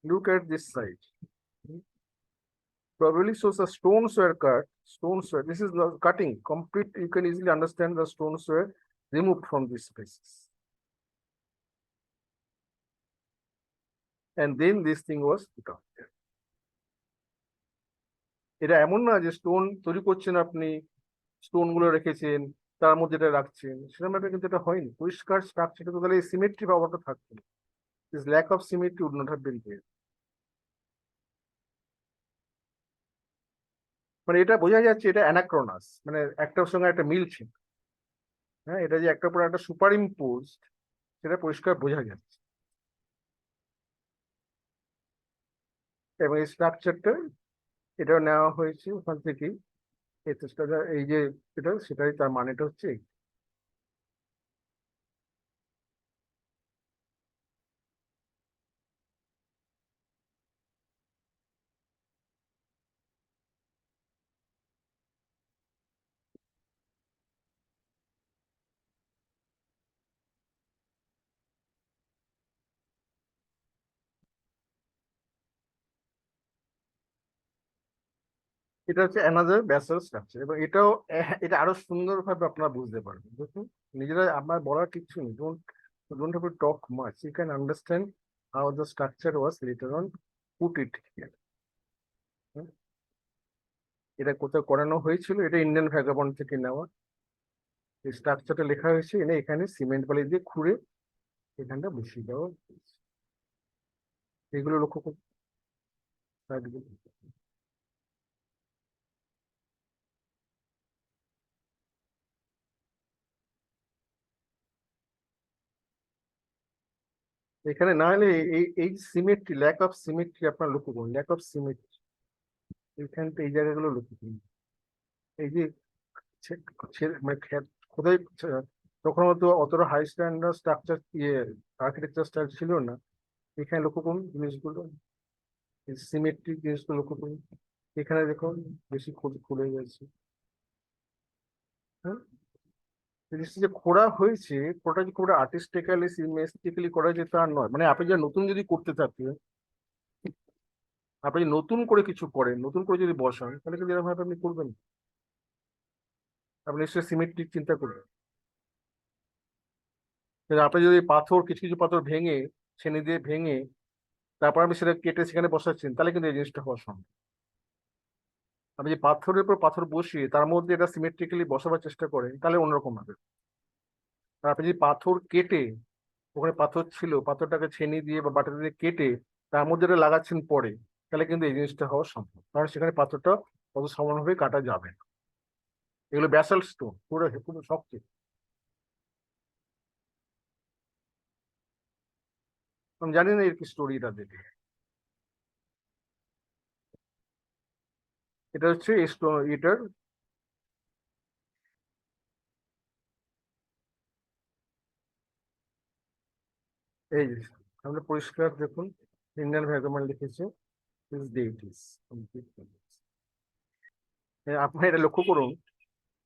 Look at this side. Probably shows the stones were cut. Stones were, this is the cutting, complete. You can easily understand the stones were removed from these spaces. And then this thing was put out there. এটা এমন না যে stone তৈরি করছেন আপনি, stone গুলো রেখেছেন, তার মধ্যে এটা রাখছেন, সেরকম একটা কিন্তু এটা হয়নি। পরিষ্কার স্ট্রাকচারটা তো তাহলে সিমেট্রি পাওয়াটা থাকতো। This lack of symmetry would not have been there. মানে এটা বোঝা যাচ্ছে এটা অ্যানাক্রোনাস, মানে একটার সঙ্গে একটা মিলছে। হ্যাঁ, এটা যে একটার পর একটা সুপার ইম্পোজড, সেটা পরিষ্কার বোঝা যাচ্ছে। এবং এই স্ট্রাকচারটা এটাও নেওয়া হয়েছে ওখান থেকে, এই যে এটা, সেটাই তার মানেটা হচ্ছে এটা হচ্ছে অ্যানাদার ব্যাসাল স্ট্রাকচার। এবং এটাও এটা আরো সুন্দরভাবে আপনারা বুঝতে পারবেন। দেখুন, নিজেরা আমার বলার কিছু নেই, don't have to talk much. You can understand how the structure was later on put it here. এটা কোথাও করানো হয়েছিল, এটা ইন্ডিয়ান ভ্যাগাবন্ড থেকে নেওয়া। এই স্ট্রাকচারটা লেখা হয়েছে, এনে এখানে সিমেন্ট বালি দিয়ে খুঁড়ে এখানটা বসিয়ে দেওয়া হয়েছে। এগুলো লক্ষ্য করুন। এখানে না হলে এই সিমেট্রি, ল্যাক অফ সিমেট্রি আপনার লক্ষ্য করুন, ল্যাক অফ সিমেট্রি এইখানটা, এই জায়গাগুলো লক্ষ্য করুন। এই যে মানে কোথায়, তখন হয়তো অতটা high standard structure architecture style ছিল না। এখানে লক্ষ্য করুন জিনিসগুলো, সিমেট্রিক জিনিসগুলো লক্ষ্য করুন। এখানে দেখুন বেশি খুলে গেছে। হ্যাঁ, জিনিসটা যে খোঁড়া হয়েছে, ওটা যে খুব আর্টিস্টিক্যালি সিমেট্রিক্যালি করা যেত আর নয়। মানে আপনি যা নতুন যদি করতে থাকেন, আপনি নতুন করে কিছু করেন, নতুন করে যদি বসান, তাহলে কিন্তু এরকম ভাবে আপনি করবেন। আপনি নিশ্চয়ই সিমেট্রিক চিন্তা করবেন। আপনি যদি পাথর, কিছু কিছু পাথর ভেঙে, ছেনে দিয়ে ভেঙে, তারপর আপনি সেটা কেটে সেখানে বসাচ্ছেন, তাহলে কিন্তু এই জিনিসটা হওয়া সম্ভব। আপনি যে পাথরের উপর পাথর বসিয়ে তার মধ্যে এটা সিমেট্রিক্যালি বসাবার চেষ্টা করেন, তাহলে অন্যরকম হবে। আর আপনি যদি পাথর কেটে, ওখানে পাথর ছিল, পাথরটাকে ছেনি দিয়ে বা বাটা দিয়ে কেটে তার মধ্যে এটা লাগাচ্ছেন পরে, তাহলে কিন্তু এই জিনিসটা হওয়া সম্ভব, কারণ সেখানে পাথরটা অত সমানভাবে কাটা যাবে না। এগুলো ব্যাসাল্ট স্টোন, পুরো পুরো শক্ত। আমি জানি না এর কি স্টোরিটা দেখে। এটা হচ্ছে এটার, এই যে আমরা পরিষ্কার দেখুন, ইন্ডিয়ান ভ্যাগমান লিখেছে দিস ডেইটিস। আপনি এটা লক্ষ্য করুন,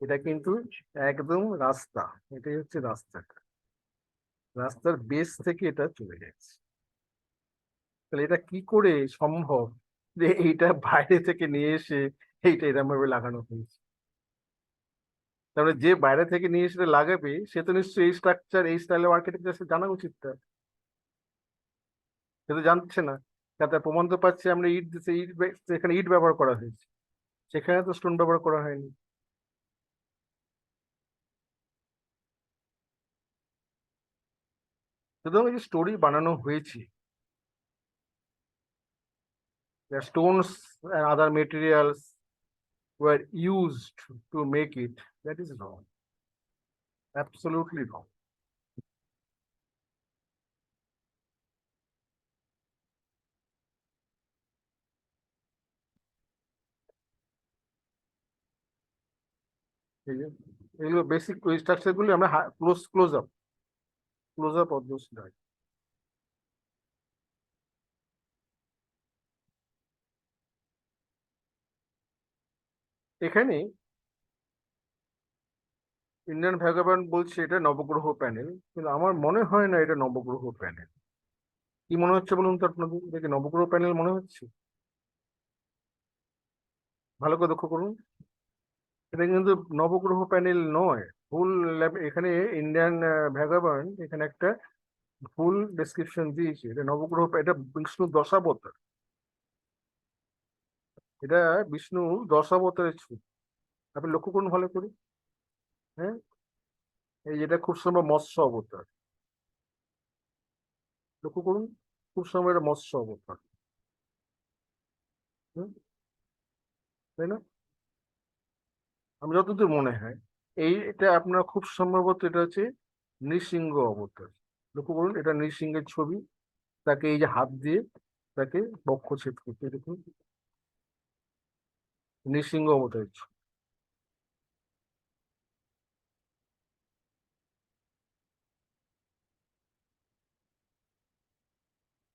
এটা কিন্তু একদম রাস্তা, এটাই হচ্ছে রাস্তাটা, রাস্তার বেস থেকে এটা চলে গেছে। তাহলে এটা কি করে সম্ভব যে এইটা বাইরে থেকে নিয়ে এসে এইটা এরকম ভাবে লাগানো হয়েছে? তারপরে যে বাইরে থেকে নিয়ে এসে লাগাবে, সে তো নিশ্চয়ই এই স্ট্রাকচার, এই স্টাইলের আর্কিটেকচার জানা উচিত তার। সে তো জানছে না। তার প্রমাণ তো পাচ্ছে আমরা, ইট দিতে, এখানে ইট ব্যবহার করা হয়েছে, সেখানে তো স্টোন ব্যবহার করা হয়নি। সুতরাং এই যে স্টোরি বানানো হয়েছে, stones and other materials, were used to make it, that is wrong. Absolutely wrong. এই যে এগুলো বেসিক স্ট্রাকচার গুলি আমরা close up of those die. এখানে ইন্ডিয়ান ভ্যাগাবান্ড বলছে এটা নবগ্রহ প্যানেল, কিন্তু আমার মনে হয় না এটা নবগ্রহ প্যানেল। কি মনে হচ্ছে বলুন তো আপনাদের, এটা কি নবগ্রহ প্যানেল মনে হচ্ছে? ভালো করে লক্ষ্য করুন, এটা কিন্তু নবগ্রহ প্যানেল নয়। ভুল এখানে ইন্ডিয়ান ভ্যাগাবান্ড এখানে একটা ভুল ডেসক্রিপশন দিয়েছে। এটা নবগ্রহ, এটা বিষ্ণুর দশাবতার, এটা বিষ্ণুর দশাবতারের ছবি। আপনি লক্ষ্য করুন ভালো করে। হ্যাঁ, এই যেটা খুব সম্ভব মৎস্য অবতার, লক্ষ্য করুন, খুব সম্ভব এটা মৎস্য অবতার। হুম, তাই না? আমি যতদূর মনে হয় এটা আপনার খুব সম্ভবত এটা হচ্ছে নৃসিংহ অবতার। লক্ষ্য করুন, এটা নৃসিংহের ছবি, তাকে এই যে হাত দিয়ে তাকে বক্ষচ্ছেদ করতে দেখুন, নৃসিংহ অবতারের ছবি।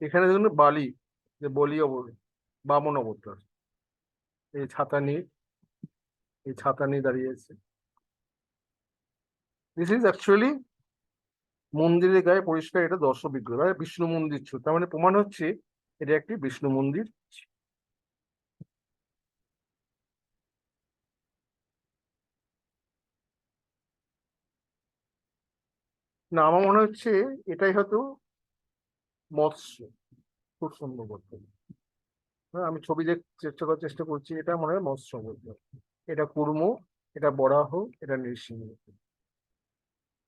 এখানে দেখুন বালি, যে বলি অবতার, বামন অবতার, এই ছাতা নিয়ে, এই ছাতা নিয়ে দাঁড়িয়ে আছে। দিস ইজ অ্যাকচুয়ালি মন্দিরের গায়ে পরিষ্কার এটা দর্শ বিগ্রহ, বিষ্ণু মন্দির ছিল, তার মানে প্রমাণ হচ্ছে এটা একটি বিষ্ণু মন্দির। না, আমার মনে হচ্ছে এটাই হয়তো মৎস্য, খুব সম্ভবত। হ্যাঁ, আমি ছবি দেখ চেষ্টা করার চেষ্টা করছি, এটা মনে হয় মৎস্য অবতার। এটা কুর্ম, এটা বরাহ, এটা নৃসিংহ,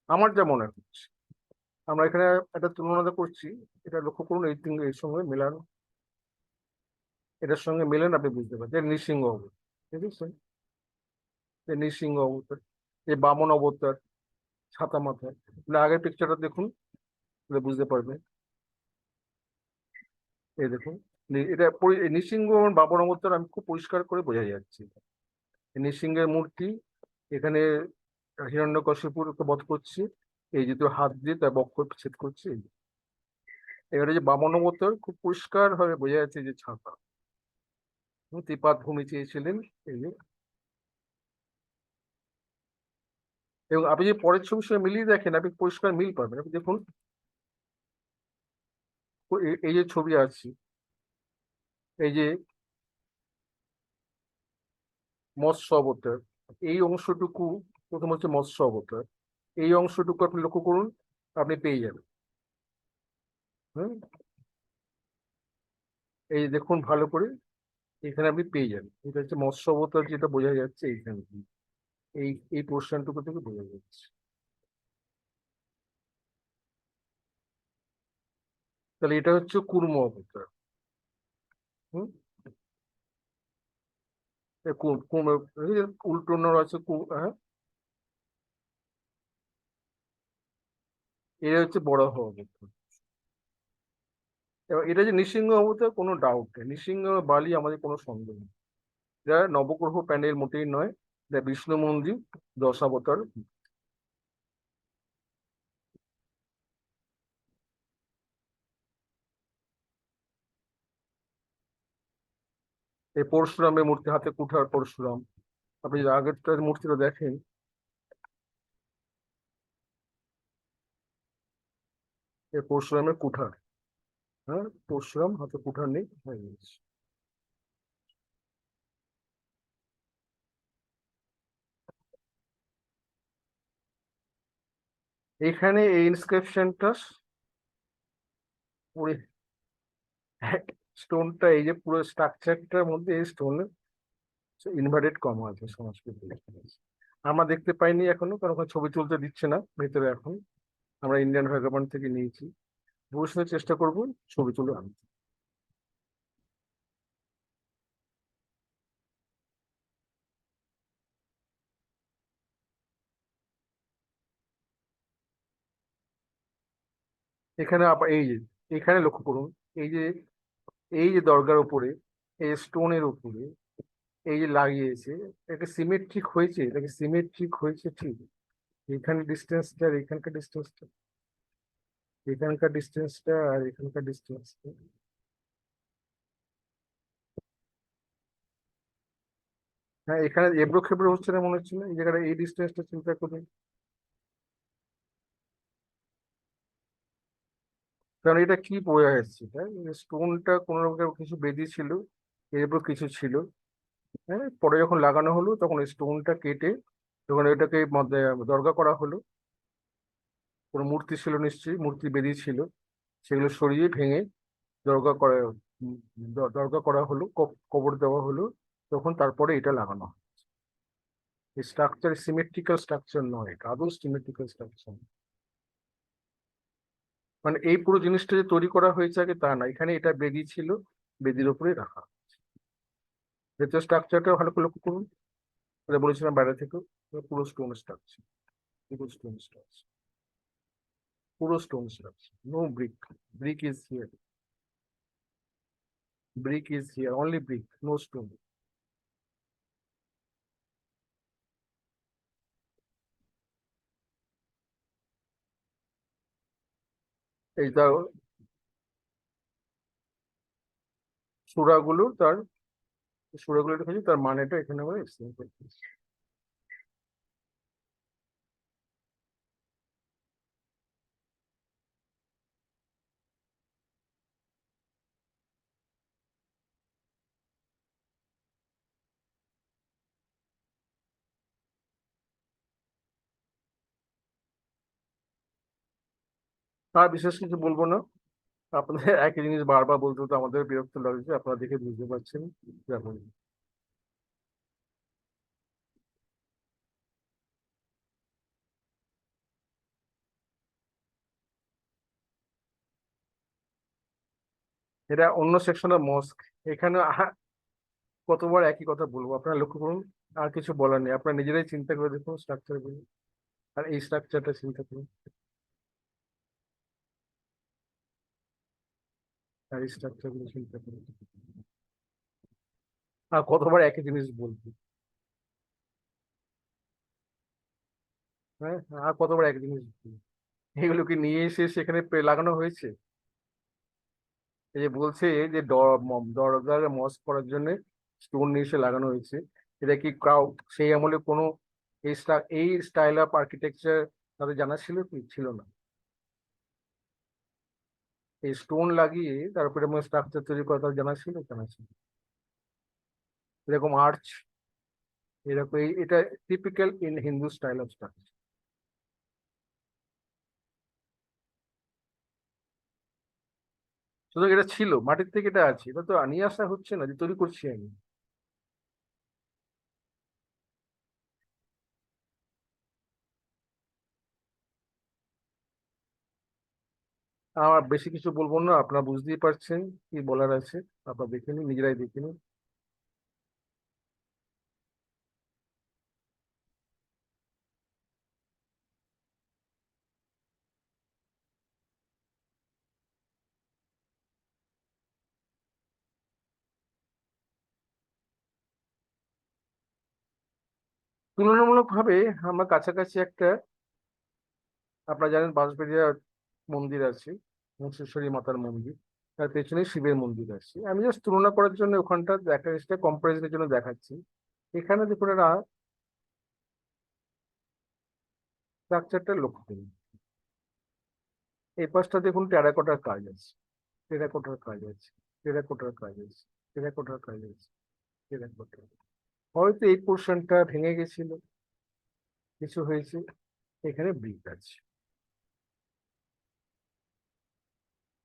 আমার যা মনে হচ্ছে। আমরা এখানে একটা তুলনা করছি, এটা লক্ষ্য করুন, এই তিন এর সঙ্গে মেলান, এটার সঙ্গে মেলেন, আপনি বুঝতে পারছেন যে নৃসিংহ অবতার। ঠিক আছে, যে নৃসিংহ অবতার, যে বামন অবতার, ছাতা মাথায়। আপনি আগের পিকচারটা দেখুন, তাহলে বুঝতে পারবেন। এই দেখুন, এই নৃসিংহ এবং বামন অবতার আমি খুব পরিষ্কার করে বোঝা যাচ্ছে। এই নৃসিংহের মূর্তি এখানে হিরণ্যকশিপুরকে বধ করছে, এই যে তোর হাত দিয়ে তার বক্ষ ছেদ করছে। এবারে যে বামন অবতার খুব পরিষ্কার ভাবে বোঝা যাচ্ছে যে ছাতা, ত্রিপাদ ভূমি চেয়েছিলেন। এই যে, এবং আপনি যে পরের ছবির সঙ্গে মিলিয়ে দেখেন, আপনি পরিষ্কার মিল পাবেন। আপনি দেখুন, এই যে ছবি আছে, এই যে মৎস্য অবতার, এই অংশটুকু প্রথম হচ্ছে মৎস্য অবতার, এই অংশটুকু আপনি লক্ষ্য করুন, আপনি পেয়ে যাবেন। হ্যাঁ, এই দেখুন ভালো করে, এখানে আপনি পেয়ে যাবেন, এটা হচ্ছে মৎস্য অবতার, যেটা বোঝা যাচ্ছে এইখানে, এই এই পোর্শনটুকু থেকে বোঝা যাচ্ছে। তাহলে এটা হচ্ছে কুর্ম অবতার। হুম, এই যে উল্টোনোর আছে হ্যাঁ, এটা হচ্ছে বরাহ অবতার। এবার এটা যে নৃসিংহ অবতার, কোনো ডাউট নেই, নৃসিংহ বালি আমাদের কোনো সন্দেহ নেই। এটা নবগ্রহ প্যানেল মোটেই নয়, এটা বিষ্ণু মন্দির দশাবতার। এই পরশুরামের মূর্তি, হাতে কুঠার পরশুরাম। আপনি যদি আগেরটার মূর্তিটা দেখেন, এই পরশুরামের কুঠার। হ্যাঁ, পরশুরাম হাতে কুঠার নেই, হয়ে গেছে। এইখানে এই ইনস্ক্রিপশনটা, পুরো স্টোনটা, এই যে পুরো স্ট্রাকচারটার মধ্যে এই স্টোনের ইনভার্টেড কমা আছে, সংস্কৃত লেখা আছে। আমরা দেখতে পাইনি এখনো, কারণ ওখানে ছবি তুলতে দিচ্ছে না ভেতরে এখন। আমরা ইন্ডিয়ান ভ্যাগাবন্ড থেকে নিয়েছি, ভবিষ্যতে চেষ্টা করব ছবি তুলে আনতে। এখানে এই যে এখানে লক্ষ্য করুন, এই যে এই যে দরগার উপরে, এই স্টোনের উপরে এই যে লাগিয়েছে, এটা সিমেট্রিক হয়েছে, এটাকে সিমেট্রিক হয়েছে ঠিক। এখানে ডিস্টেন্সটা আর এখানকার ডিস্টেন্সটা, এখানকার ডিস্টেন্সটা আর এখানকার ডিস্টেন্সটা, হ্যাঁ এখানে এবড়ো খেবড়ো হচ্ছে না মনে হচ্ছে না? এই জায়গাটা এই ডিস্টেন্সটা চিন্তা করুন। কারণ এটা কি বোঝা যাচ্ছে, এটা স্টোনটা কোনো রকম কিছু বেঁধে ছিল, এর উপর কিছু ছিল। হ্যাঁ, পরে যখন লাগানো হলো তখন স্টোনটা কেটে যখন এটাকে দরগা করা হলো, কোনো মূর্তি ছিল নিশ্চয়ই, মূর্তি বেঁধে ছিল, সেগুলো সরিয়ে ভেঙে দরগা করা, উম, দরগা করা হলো, কবর দেওয়া হলো, তখন তারপরে এটা লাগানো হয়। স্ট্রাকচার সিমেট্রিক্যাল স্ট্রাকচার নয়, এটা আদৌ সিমেট্রিক্যাল স্ট্রাকচার। মানে এই পুরো জিনিসটা যে তৈরি করা হয়েছে আগে তা না, এখানে এটা বেদি ছিল, বেদির উপরে রাখা। ভেতর স্ট্রাকচারটা ভালো করে লক্ষ্য করুন, এটা বলেছিলাম বাইরে থেকেও, এটা পুরো স্টোন স্ট্রাকচার, পুরো স্টোন স্ট্রাকচার, পুরো stone structure, no brick. Brick is here, brick is here, only brick, no stone. এইটা সুরাগুলো তার, সুরাগুলো দেখেছি তার মানেটা এখানে আমরা এক্সপ্লেন করতেছি। আর বিশেষ কিছু বলবো না, আপনাদের একই জিনিস বারবার বলতে তো আমাদের বিরক্ত লাগছে, আপনারা দেখে বুঝতে পারছেন। দেখুন, এটা অন্য সেকশনের মস্ক, এখানে কতবার একই কথা বলবো, আপনারা লক্ষ্য করুন। আর কিছু বলার নেই, আপনারা নিজেরাই চিন্তা করে দেখুন স্ট্রাকচার গুলো, আর এই স্ট্রাকচারটা চিন্তা করুন, আর এই স্ট্রাকচার গুলো চিন্তা করুন। আর কতবার একই জিনিস বলবো? হ্যাঁ, আর কতবার একই জিনিস বলবো? এগুলোকে নিয়ে এসে সেখানে লাগানো হয়েছে। এই যে বলছে যে দরগার মস্ক করার জন্য স্টোন নিয়ে এসে লাগানো হয়েছে, এটা কি কাউ সেই আমলে কোনো এই স্টাইল অফ আর্কিটেকচার তাদের জানা ছিল কি ছিল না? এই স্টোন লাগিয়ে তারপরে এমন স্ট্রাকচার তৈরি করা তাদের জানা ছিল, জানা ছিল? এরকম আর্চ, এরকম এটা typical in Hindu style of structure. সুতরাং এটা ছিল মাটির থেকে, এটা আছে, এটা তো নিয়ে আসা হচ্ছে না যে তৈরি করছি আমি। আমার বেশি কিছু বলবো না, আপনারা বুঝতেই পারছেন কি বলার আছে, আপনারা দেখে নিন, নিজেরাই দেখে নিন। তুলনামূলক ভাবে আমরা কাছাকাছি একটা, আপনারা জানেন বাঁশবেড়িয়া মন্দির আছে, মুন্সেশ্বরী মাতার মন্দির, তার পেছনে শিবের মন্দির আছে। আমি জাস্ট তুলনা করার জন্য ওখানটা দেখা, কম্পারিজনের জন্য দেখাচ্ছি। এখানে দেখুন একটা স্ট্রাকচারটা লক্ষ্য করুন, এই পাশটা দেখুন টেরাকোটার কাজ আছে, টেরাকোটার কাজ আছে, টেরাকোটার কাজ আছে, টেরাকোটার কাজ আছে, টেরাকোটা। হয়তো এই পোর্শনটা ভেঙে গেছিল, কিছু হয়েছে, এখানে ব্রিক আছে।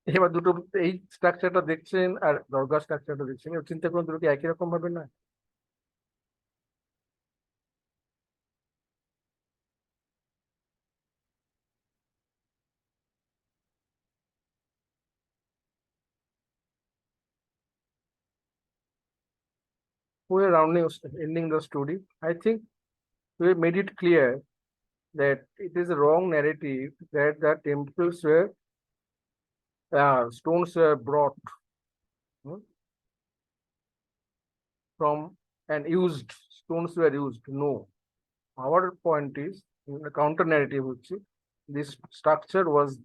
এবার দুটো, এই স্ট্রাকচারটা দেখছেন আর দরগা স্ট্রাকচারটা দেখছেন, এবার চিন্তা করুন দুটোকে একই রকম ভাবে না? We're rounding, ending the story. I think we made it clear that it is a wrong narrative that the temples were stones were brought from and used. Stones were used. No, our point is the counter narrative this structure was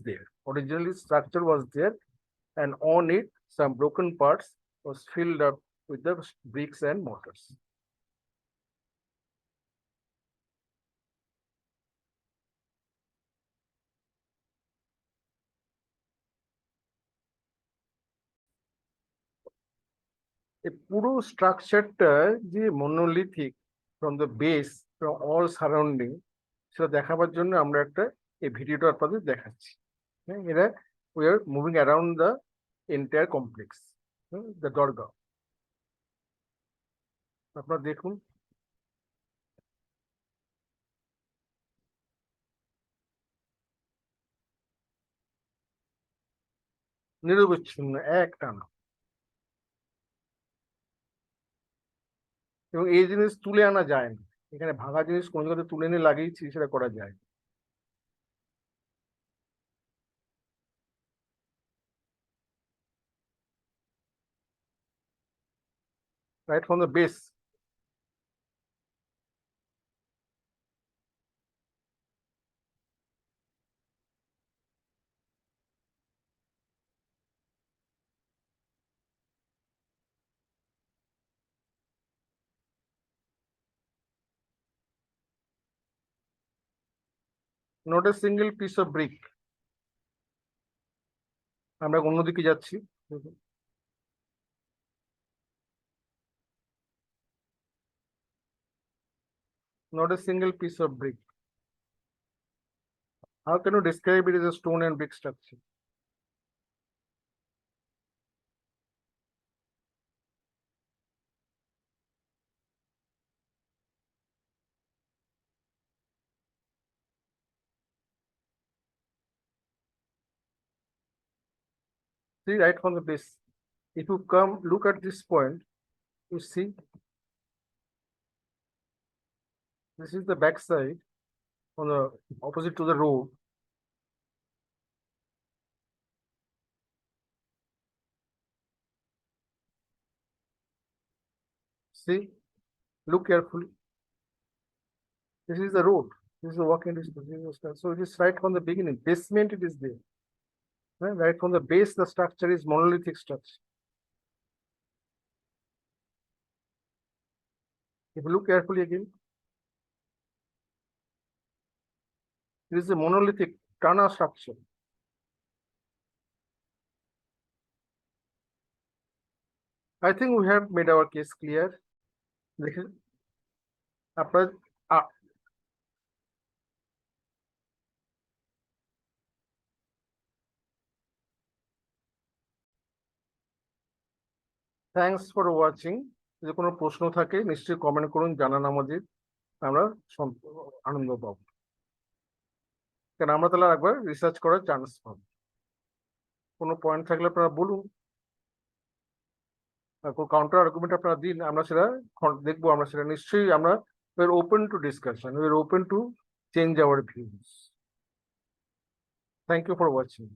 there. Originally structure was there, and on it some broken parts was filled up with the bricks and mortars. এই পুরো স্ট্রাকচারটা যে monolithic from the base form all surrounding, সেটা দেখাবার জন্য আমরা একটা এই ভিডিওটা আপনাদের দেখাচ্ছি। হ্যাঁ, এরা we are moving around the entire complex, the dargah. আপনারা দেখুন। নিরবচ্ছিন্ন এক টানা, এবং এই জিনিস তুলে আনা যায় না। এখানে ভাঙা জিনিস কোন জায়গাতে তুলে এনে লাগিয়েছি, সেটা করা যায়। Right from the base. Not a single piece of brick. আমরা অন্যদিকে যাচ্ছি। Not a single piece of brick. How can you describe it as a stone and brick structure? See, right from the base. If you come look at this point, you see this is the back side on the opposite to the road. See, look carefully. This is the road. This is the walking distance. So it is right from the beginning. Basement it is there. Right from the base, the structure is monolithic structure. If you look carefully again, it is a monolithic Tana structure. I think we have made our case clear. দেখেন আপনার thanks for watching. যদি কোনো প্রশ্ন থাকে নিশ্চয়ই comment করুন, জানান আমাদের, আমরা আনন্দ পাবো। কারণ আমরা তাহলে একবার রিসার্চ করার চান্স পাবো। কোনো পয়েন্ট থাকলে আপনারা বলুন, কাউন্টার আর্গুমেন্ট আপনারা দিন, আমরা সেটা দেখবো। আমরা সেটা নিশ্চয়ই আমরা we're open to discussion, we're open to change our views. Thank you for watching.